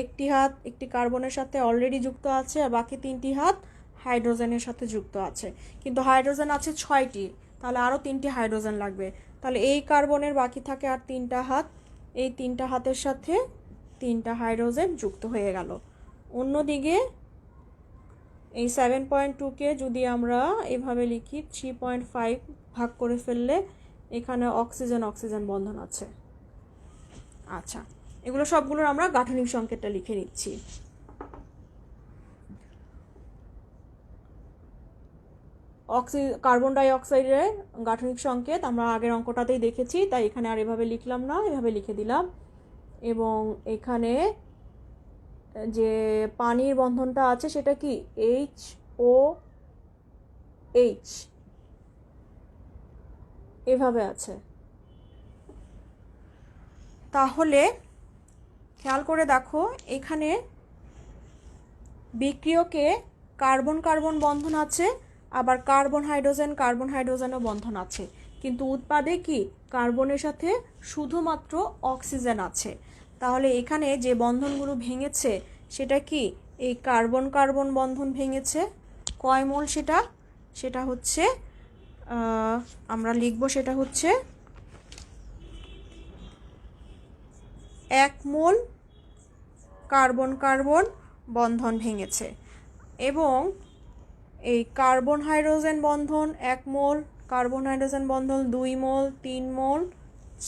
একটি হাত একটি কার্বনের সাথে অলরেডি যুক্ত আছে আর বাকি 3টি হাত হাইড্রোজেনের সাথে যুক্ত আছে, কিন্তু হাইড্রোজেন আছে 6টি, তাহলে আরও 3টি হাইড্রোজেন লাগবে। তাহলে এই কার্বনের বাকি থাকে আর 3টা হাত, এই 3টা হাতের সাথে 3টা হাইড্রোজেন যুক্ত হয়ে গেল। অন্যদিকে এই 7.2কে যদি আমরা এভাবে লিখি 3.5 ভাগ করে ফেললে এখানে অক্সিজেন অক্সিজেন বন্ধন আছে। আচ্ছা, এগুলো সবগুলোর আমরা গাঠনিক সংকেতটা লিখে নিচ্ছি। কার্বন ডাই অক্সাইডের গাঠনিক সংকেত আমরা আগের অঙ্কটাতেই দেখেছি, তাই এখানে আর এভাবে লিখলাম না, এভাবে লিখে দিলাম। এবং এখানে যে পানির বন্ধনটা আছে সেটা কি HOH এভাবে আছে। তাহলে খেয়াল করে দেখো এখানে বিক্রিয়কে কার্বন কার্বন বন্ধন আছে, আবার কার্বন হাইড্রোজেনও বন্ধন আছে, কিন্তু উৎপাদে কি কার্বনের সাথে শুধুমাত্র অক্সিজেন আছে। তাহলে এখানে যে বন্ধনগুলো ভেঙেছে সেটা কি এই কার্বন কার্বন বন্ধন ভেঙেছে। কয় মোল সেটা? সেটা হচ্ছে আমরা লিখব সেটা হচ্ছে 1 মোল কার্বন কার্বন বন্ধন ভেঙেছে। এবং এই কার্বন হাইড্রোজেন বন্ধন 1 মোল, কার্বন হাইড্রোজেন বন্ধন 2 মোল, 3 মোল,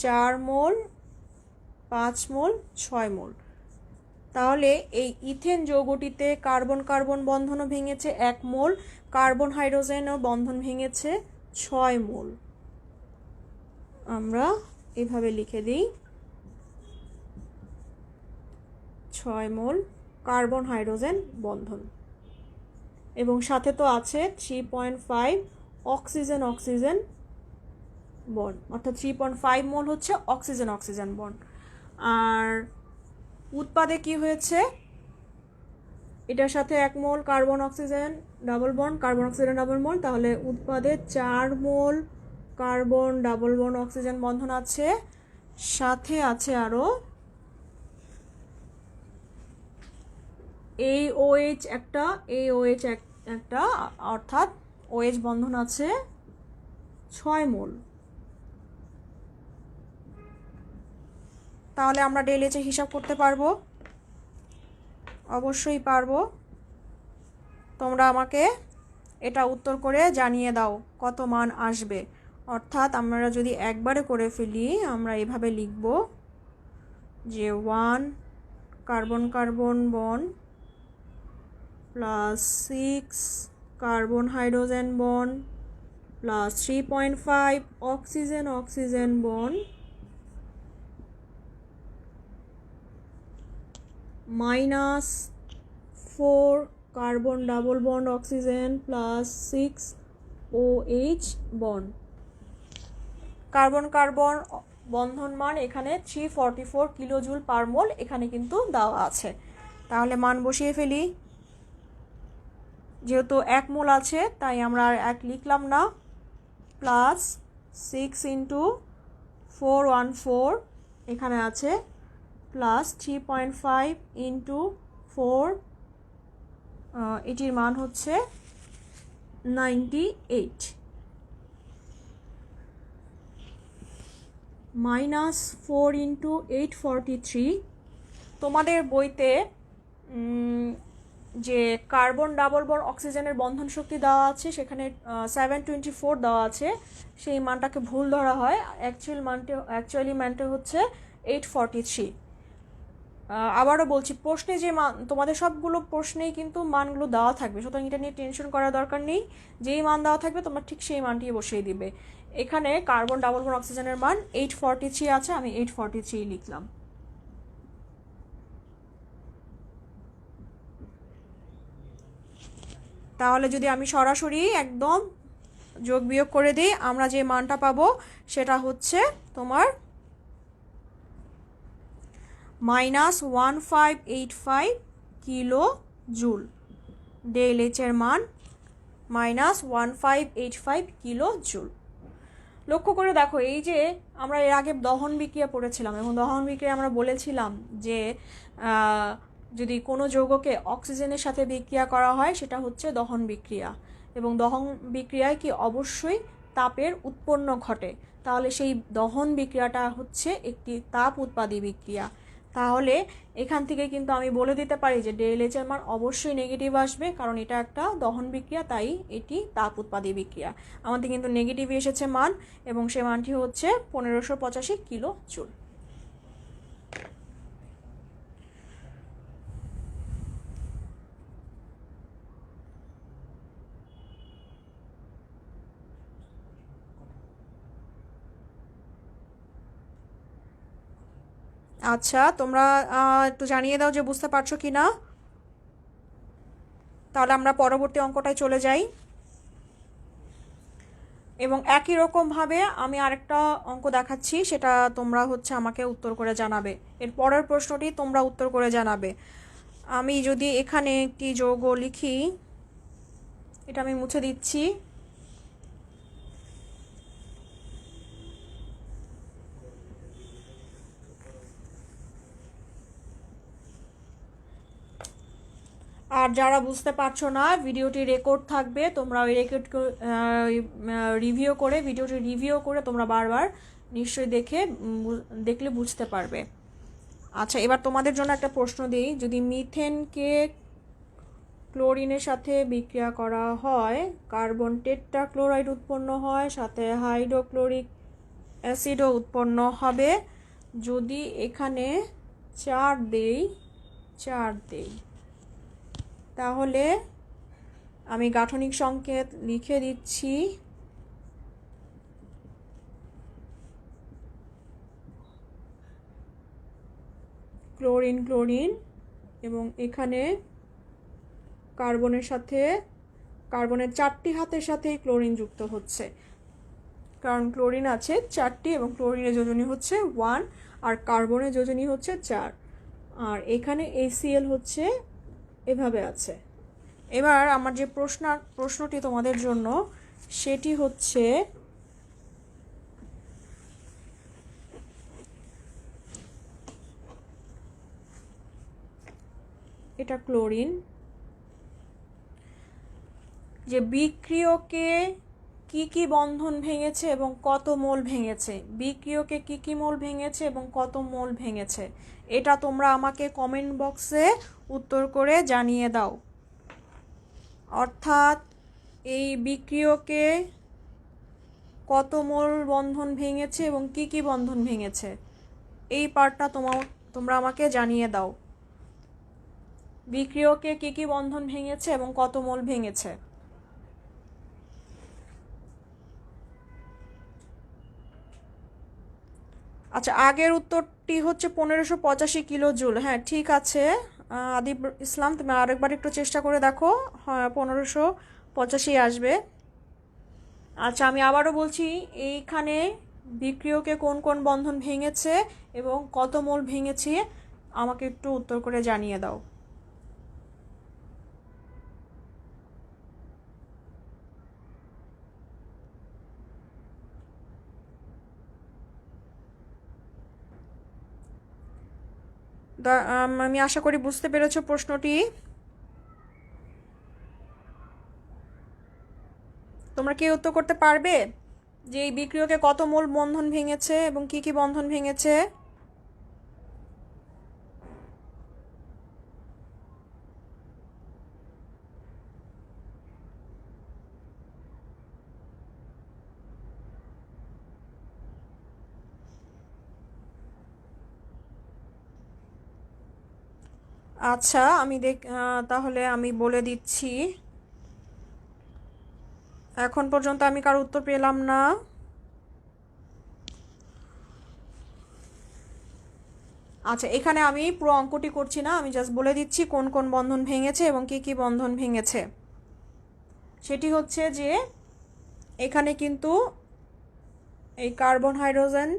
4 মোল, 5 মোল, 6 মোল। তাহলে এই ইথেন যৌগটিতে কার্বন কার্বন বন্ধনও ভেঙেছে 1 মোল, কার্বন হাইড্রোজেনও বন্ধন ভেঙেছে 6 মোল। আমরা এভাবে লিখে দিই 6 মোল কার্বন হাইড্রোজেন বন্ধন। এবং সাথে তো আছে 3.5 অক্সিজেন অক্সিজেন বন্ড, অর্থাৎ 3.5 মোল হচ্ছে অক্সিজেন অক্সিজেন বন্ড। আর উৎপাদে কি হয়েছে? এটার সাথে 1 mole carbon oxygen double bond, carbon oxygen double bond, তাহলে উৎপাদে 4 mole carbon double bond oxygen বন্ধন আছে। সাথে আছে আরো OH একটা, OH একটা, অর্থাৎ OH বন্ধন আছে 6 মোল। তাহলে আমরা ΔH হিসাব করতে পারবো? অবশ্যই পারবো। তোমরা আমাকে এটা উত্তর করে জানিয়ে দাও কত মান আসবে। অর্থাৎ আমরা যদি একবারে করে ফেলি, আমরা এভাবে লিখব যে 1 carbon carbon bond plus 6 carbon hydrogen bond plus 3.5 oxygen oxygen bond minus 4 carbon double bond oxygen plus 6 OH bond. Carbon carbon বন্ধন মান এখানে 344 কিলোজুল পার মোল এখানে কিন্তু দেওয়া আছে। তাহলে মান বসিয়ে ফেলি। যেহেতু 1 মোল আছে তাই আমরা আর 1 লিখলাম না, প্লাস 6 ইন্টু 414 এখানে আছে, প্লাস 3.5 ইন্টু 4, এটির মান হচ্ছে 98, মাইনাস 4 ইন্টু 843। তোমাদের বইতে যে কার্বন ডাবল বন্ড অক্সিজেনের বন্ধন শক্তি দেওয়া আছে সেখানে 724 দেওয়া আছে, সেই মানটাকে ভুল ধরা হয়। অ্যাকচুয়ালি মানটা হচ্ছে 843। আবারও বলছি, প্রশ্নে যে মান, তোমাদের সবগুলো প্রশ্নেই কিন্তু মানগুলো দেওয়া থাকবে, সুতরাং এটা নিয়ে টেনশন করার দরকার নেই। যেই মান দেওয়া থাকবে তোমরা ঠিক সেই মানটি বসিয়ে দিবে। এখানে কার্বন ডাবল বন্ড অক্সিজেনের মান 843 আছে, আমি 843 লিখলাম। তাহলে যদি আমি সরাসরি একদম যোগ বিয়োগ করে দিই, আমরা যে মানটা পাবো সেটা হচ্ছে তোমার -1585 কিলো জুল। ΔH এর মান -1585 কিলো জুল। লক্ষ্য করে দেখো, এই যে আমরা এর আগে দহন বিক্রিয়া পড়েছিলাম, এবং দহন বিক্রিয়া আমরা বলেছিলাম যে যদি কোনো যৌগকে অক্সিজেনের সাথে বিক্রিয়া করা হয় সেটা হচ্ছে দহন বিক্রিয়া, এবং দহন বিক্রিয়ায় কি অবশ্যই তাপের উৎপন্ন ঘটে। তাহলে সেই দহন বিক্রিয়াটা হচ্ছে একটি তাপ উৎপাদী বিক্রিয়া। তাহলে এখান থেকে কিন্তু আমি বলে দিতে পারি যে ΔH এর মান অবশ্যই নেগেটিভ আসবে, কারণ এটা একটা দহন বিক্রিয়া, তাই এটি তাপ উৎপাদী বিক্রিয়া। আমাদের কিন্তু নেগেটিভ এসেছে মান, এবং সে মানটি হচ্ছে 1585 কিলো জুল। আচ্ছা, তোমরা একটু জানিয়ে দাও যে বুঝতে পারছো কি না। তাহলে আমরা পরবর্তী অঙ্কটায় চলে যাই। এবং একই রকমভাবে আমি আরেকটা অঙ্ক দেখাচ্ছি, সেটা তোমরা হচ্ছে আমাকে উত্তর করে জানাবে। এর পরের প্রশ্নটি তোমরা উত্তর করে জানাবে। আমি যদি এখানে একটি যৌগ লিখি, এটা আমি মুছে দিচ্ছি। আর যারা বুঝতে পারছো না, ভিডিওটি রেকর্ড থাকবে, তোমরা ওই রেকর্ড ভিডিওটি রিভিউ করে তোমরা বারবার নিশ্চয়ই দেখলে বুঝতে পারবে। আচ্ছা, এবার তোমাদের জন্য একটা প্রশ্ন দিই। যদি মিথেনকে ক্লোরিনের সাথে বিক্রিয়া করা হয়, কার্বন টেট্রাক্লোরাইড উৎপন্ন হয়, সাথে হাইড্রোক্লোরিক অ্যাসিডও উৎপন্ন হবে। যদি এখানে 4 দেই, তাহলে আমি গাঠনিক সংকেত লিখে দিচ্ছি। ক্লোরিন ক্লোরিন, এবং এখানে কার্বনের 4টি হাতের সাথে ক্লোরিন যুক্ত হচ্ছে, কারণ ক্লোরিন আছে 4টি এবং ক্লোরিনের যোজনী হচ্ছে 1 আর কার্বনের যোজনী হচ্ছে 4। আর এখানে HCl হচ্ছে এভাবে আছে। এবার আমার যে প্রশ্নটি তোমাদের জন্য, সেটি হচ্ছে এটা ক্লোরিন, যে বিক্রিয়কে কি কি বন্ধন ভেঙেছে এবং কত মোল ভেঙেছে, বিক্রিয়কে কি কি মোল ভেঙেছে এবং কত মোল ভেঙেছে, এটা তোমরা আমাকে কমেন্ট বক্সে উত্তর করে জানিয়ে দাও। অর্থাৎ এই বিক্রিয়কে কত মোল বন্ধন ভেঙেছে এবং কি কি বন্ধন ভেঙেছে, এই পার্টটা তোমরা আমাকে জানিয়ে দাও। বিক্রিয়কে কি কি বন্ধন ভেঙেছে এবং কত মোল ভেঙেছে। আচ্ছা, আগের উত্তরটি হচ্ছে 1585 কিলো জুল। হ্যাঁ, ঠিক আছে আদিব ইসলাম, তুমি আরেকবার একটু চেষ্টা করে দেখো। হ্যাঁ, 1585 আসবে। আচ্ছা, আমি আবারও বলছি, এইখানে বিক্রিয়কে কোন কোন বন্ধন ভেঙেছে এবং কত মোল ভেঙেছে আমাকে একটু উত্তর করে জানিয়ে দাও। আমি আশা করি বুঝতে পেরেছো প্রশ্নটি। তোমরা কি উত্তর করতে পারবে যে এই বিক্রিয়কে কত মোল বন্ধন ভেঙেছে এবং কি কি বন্ধন ভেঙেছে? আচ্ছা, তাহলে আমি বলে দিচ্ছি। এখন পর্যন্ত আমি কারো উত্তর পেলাম না। আচ্ছা, এখানে আমি পুরো অঙ্কটি করছি না, আমি জাস্ট বলে দিচ্ছি কোন কোন বন্ধন ভেঙেছে এবং কি কি বন্ধন ভেঙেছে। সেটি হচ্ছে যে এখানে কিন্তু এই কার্বন হাইড্রোজেন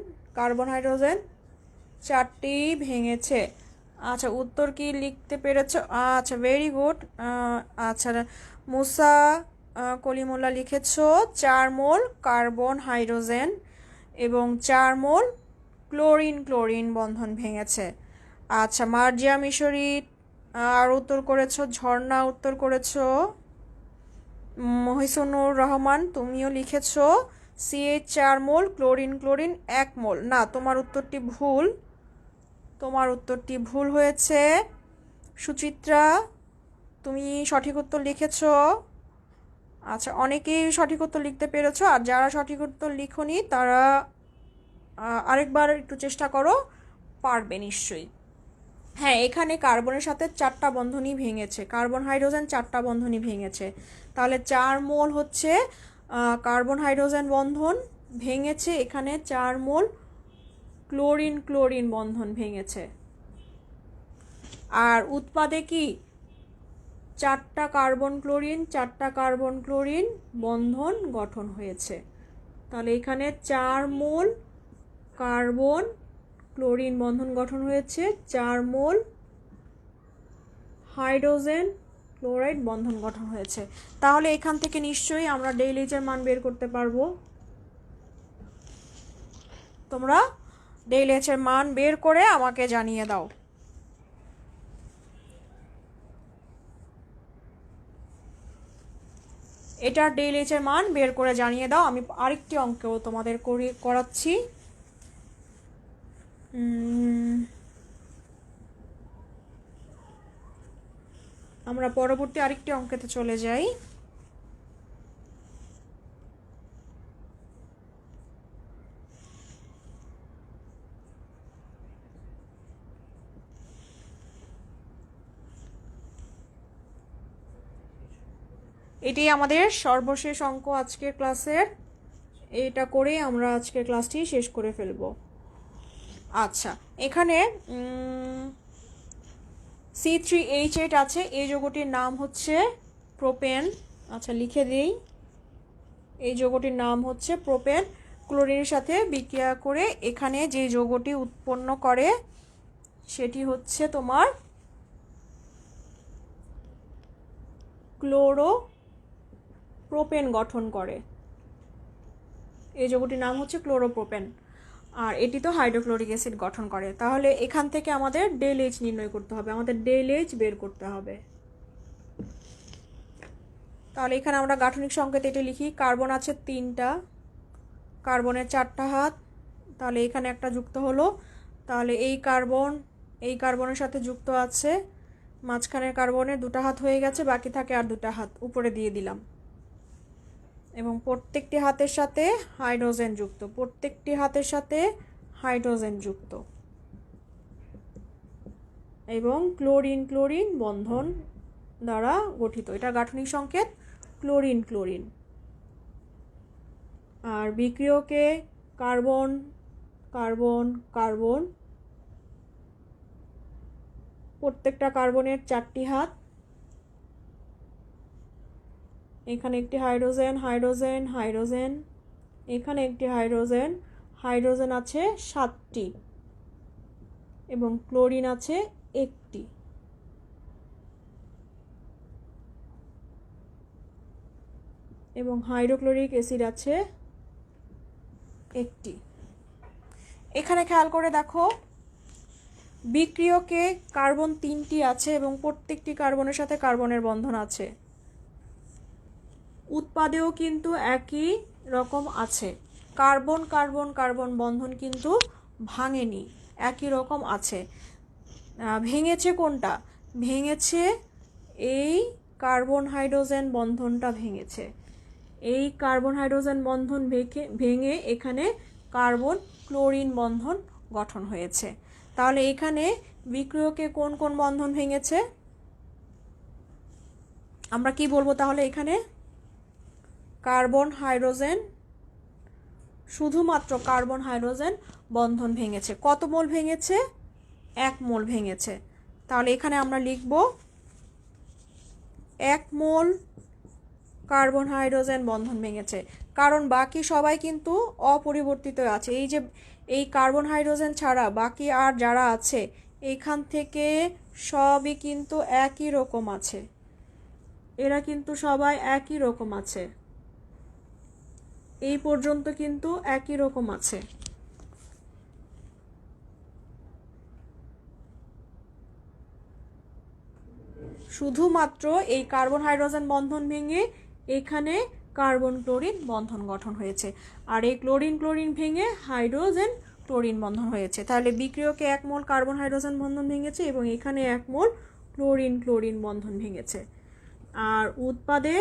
4টি ভেঙেছে। আচ্ছা, উত্তর কি লিখতে পেরেছ? আচ্ছা, ভেরি গুড। আচ্ছা, মুসা কলিমুল্লাহ লিখেছ 4 মোল কার্বন হাইড্রোজেন এবং 4 মোল ক্লোরিন বন্ধন ভেঙেছে। আচ্ছা, মার্জিয়া মিশরি আর উত্তর করেছ, ঝর্ণা উত্তর করেছ, মহিসুনুর রহমান তুমিও লিখেছ CH 4 মোল ক্লোরিন 1 মোল। না, তোমার উত্তরটি ভুল হয়েছে। সুচিত্রা, তুমি সঠিক উত্তর লিখেছ। আচ্ছা, অনেকেই সঠিক উত্তর লিখতে পেরেছো, আর যারা সঠিক উত্তর লিখোনি তারা আরেকবার একটু চেষ্টা করো, পারবে নিশ্চয়ই। হ্যাঁ, এখানে কার্বনের সাথে 4টা বন্ধনই ভেঙেছে, কার্বন হাইড্রোজেন 4টা বন্ধনই ভেঙেছে। তাহলে 4 মোল হচ্ছে কার্বন হাইড্রোজেন বন্ধন ভেঙেছে, এখানে 4 মোল ক্লোরিন বন্ধন ভেঙেছে। আর উৎপাদে কি 4টা কার্বন ক্লোরিন বন্ধন গঠন হয়েছে। তাহলে এখানে 4 মোল কার্বন ক্লোরিন বন্ধন গঠন হয়েছে, 4 মোল হাইড্রোজেন ক্লোরাইড বন্ধন গঠন হয়েছে। তাহলে এখান থেকে নিশ্চয়ই আমরা ডেইল-এইচ এর মান বের করতে পারবো। তোমরা ডেইল-এইচ এর মান বের করে আমাকে জানিয়ে দাও। এটার ডেইল-এইচ এর মান বের করে জানিয়ে দাও। আমি আরেকটি অঙ্কও তোমাদের করাচ্ছি। আমরা পরবর্তী আরেকটি অঙ্কেতে চলে যাই। এটি আমাদের সর্বশেষ অঙ্ক আজকের ক্লাসের। এটা করে আমরা আজকের ক্লাসটি শেষ করে ফেলব। আচ্ছা, এখানে C3H8 আছে, এই যৌগটির নাম হচ্ছে প্রোপেন। আচ্ছা, লিখে দিই, এই যৌগটির নাম হচ্ছে প্রোপেন। ক্লোরিনের সাথে বিক্রিয়া করে এখানে যে যৌগটি উৎপন্ন করে সেটি হচ্ছে তোমার ক্লোরোপ্রোপেন গঠন করে। এই যৌগটির নাম হচ্ছে ক্লোরোপ্রোপেন, আর এটি তো হাইড্রোক্লোরিক অ্যাসিড গঠন করে। তাহলে এখান থেকে আমাদের ডেইল-এইচ নির্ণয় করতে হবে, আমাদের ডেইল-এইচ বের করতে হবে। তাহলে এখানে আমরা গাঠনিক সংকেত এটি লিখি। কার্বন আছে 3টা, কার্বনের 4টা হাত, তাহলে এখানে একটা যুক্ত হলো। তাহলে এই কার্বনের সাথে যুক্ত আছে, মাঝখানের কার্বনের 2টা হাত হয়ে গেছে, বাকি থাকে আর 2টা হাত, উপরে দিয়ে দিলাম। এবং প্রত্যেকটি হাতের সাথে হাইড্রোজেন যুক্ত, প্রত্যেকটি হাতের সাথে হাইড্রোজেন যুক্ত, এবং ক্লোরিন ক্লোরিন বন্ধন দ্বারা গঠিত। এটা গাঠনিক সংকেত ক্লোরিন ক্লোরিন। আর বিক্রিয়কে কার্বন কার্বন কার্বন, প্রত্যেকটা কার্বনের 4টি হাত, এখানে একটি হাইড্রোজেন হাইড্রোজেন হাইড্রোজেন, এখানে একটি হাইড্রোজেন, হাইড্রোজেন আছে 7টি, এবং ক্লোরিন আছে 1টি, এবং হাইড্রোক্লোরিক অ্যাসিড আছে 1টি। এখানে খেয়াল করে দেখো, বিক্রিয়কে কার্বন 3টি আছে এবং প্রত্যেকটি কার্বনের সাথে কার্বনের বন্ধন আছে। উৎপাদেও কিন্তু একই রকম আছে, কার্বন কার্বন কার্বন বন্ধন কিন্তু ভাঙেনি, একই রকম আছে। ভেঙেছে কোনটা? ভেঙেছে এই কার্বন হাইড্রোজেন বন্ধনটা ভেঙেছে। এই কার্বন হাইড্রোজেন বন্ধন ভেঙে এখানে কার্বন ক্লোরিন বন্ধন গঠন হয়েছে। তাহলে এখানে বিক্রিয়কে কোন কোন বন্ধন ভেঙেছে আমরা কি বলবো? তাহলে এখানে কার্বন হাইড্রোজেন, শুধুমাত্র কার্বন হাইড্রোজেন বন্ধন ভেঙেছে। কত মোল ভেঙেছে? 1 মোল ভেঙেছে। তাহলে এখানে আমরা লিখব 1 মোল কার্বন হাইড্রোজেন বন্ধন ভেঙেছে, কারণ বাকি সবাই কিন্তু অপরিবর্তিত আছে। এই যে এই কার্বন হাইড্রোজেন ছাড়া বাকি আর যারা আছে এইখান থেকে সবই কিন্তু একই রকম আছে, এরা কিন্তু সবাই একই রকম আছে, এই পর্যন্ত কিন্তু একই রকম আছে। শুধুমাত্র এই কার্বন হাইড্রোজেন বন্ধন ভেঙে এখানে কার্বন ক্লোরিন বন্ধন গঠন হয়েছে, আর এই ক্লোরিন ক্লোরিন ভেঙে হাইড্রোজেন ক্লোরিন বন্ধন হয়েছে। তাহলে বিক্রিয়কে 1 মোল কার্বন হাইড্রোজেন বন্ধন ভেঙেছে এবং এখানে 1 মোল ক্লোরিন ক্লোরিন বন্ধন ভেঙেছে। আর উৎপাদে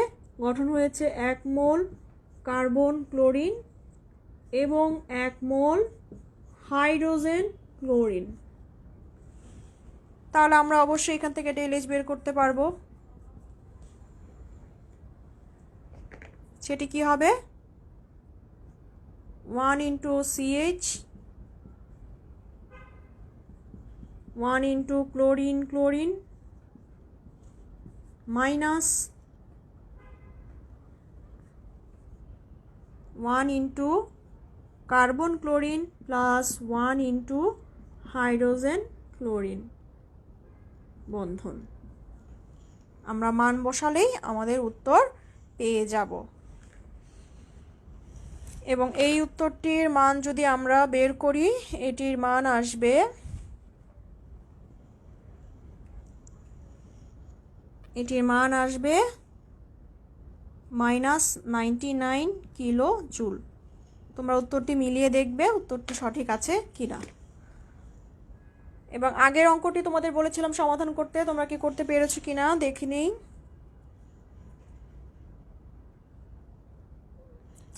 গঠন হয়েছে 1 মোল কার্বন ক্লোরিন এবং 1 মোল হাইড্রোজেন ক্লোরিন। তাহলে আমরা অবশ্যই এখান থেকে ডেইল-এইচ বের করতে পারবো। সেটি কি হবে? 1 into CH, 1 into chlorine chlorine minus 1 into carbon chlorine plus 1 into hydrogen chlorine বন্ধন। আমরা মান বসালেই আমাদের উত্তর পেয়ে যাব। এবং এই উত্তরটির মান যদি আমরা বের করি, এটির মান আসবে -99 কিলো জুল। তোমরা উত্তরটি মিলিয়ে দেখবে উত্তরটি সঠিক আছে কিনা। এবং আগের অঙ্কটি তোমাদের বলেছিলাম সমাধান করতে, তোমরা কি করতে পেরেছো কিনা দেখে নেই।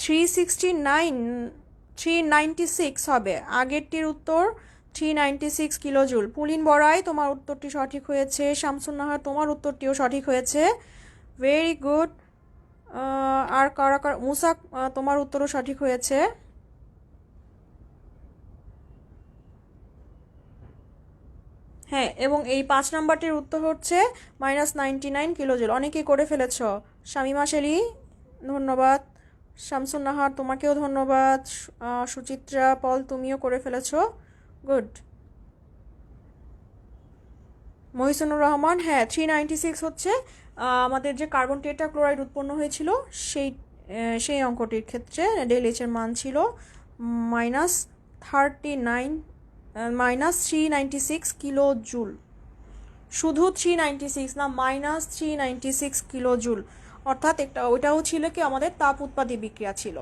396 হবে, আগেরটির উত্তর 396 কিলো জুল। পুলিন বড়াই, তোমার উত্তরটি সঠিক হয়েছে। শামসুন নাহার, তোমার উত্তরটিও সঠিক হয়েছে, ভেরি গুড। আর কারা কারা, মুসা, তোমার উত্তরও সঠিক হয়েছে। হ্যাঁ, এবং এই 5 নাম্বারটির উত্তর হচ্ছে -99 কিলো জুল। অনেকেই করে ফেলেছ। শামিমা শেলি, ধন্যবাদ। শামসুন নাহার, তোমাকেও ধন্যবাদ। সুচিত্রা পল, তুমিও করে ফেলেছ, গুড। মহিসুনুর রহমান, হ্যাঁ 396 হচ্ছে আমাদের যে কার্বন টেট্রাক্লোরাইড উৎপন্ন হয়েছিল সেই অঙ্কটির ক্ষেত্রে ডেল এইচ এর মান ছিল -396 কিলো জুল। শুধু 396 না, -396 কিলো জুল, অর্থাৎ ওইটাও ছিল কি আমাদের তাপ উৎপাদী বিক্রিয়া ছিল।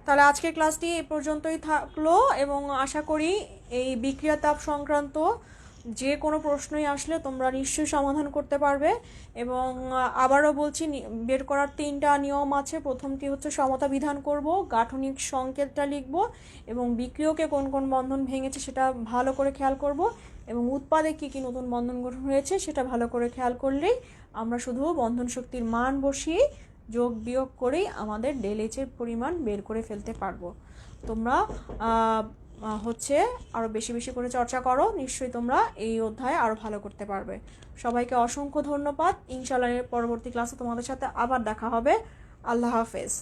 তাহলে আজকের ক্লাসটি এ পর্যন্তই থাকলো, এবং আশা করি এই বিক্রিয়া তাপ সংক্রান্ত যে কোনো প্রশ্নই আসলে তোমরা নিশ্চয়ই সমাধান করতে পারবে। এবং আবারও বলছি, বের করার 3টা নিয়ম আছে। প্রথমটি হচ্ছে সমতা বিধান করব, গাঠনিক সংকেতটা লিখব, এবং বিক্রিয়কে কোন কোন বন্ধন ভেঙেছে সেটা ভালো করে খেয়াল করব, এবং উৎপাদে কী কী নতুন বন্ধন গঠন হয়েছে সেটা ভালো করে খেয়াল করলেই আমরা শুধু বন্ধন শক্তির মান বসিয়ে যোগ বিয়োগ করেই আমাদের ডেল এইচের পরিমাণ বের করে ফেলতে পারবো। তোমরা হচ্ছে আরও বেশি বেশি করে চর্চা করো, নিশ্চয়ই তোমরা এই অধ্যায়ে আরও ভালো করতে পারবে। সবাইকে অসংখ্য ধন্যবাদ। ইনশাআল্লাহ পরবর্তী ক্লাসে তোমাদের সাথে আবার দেখা হবে। আল্লাহ হাফেজ।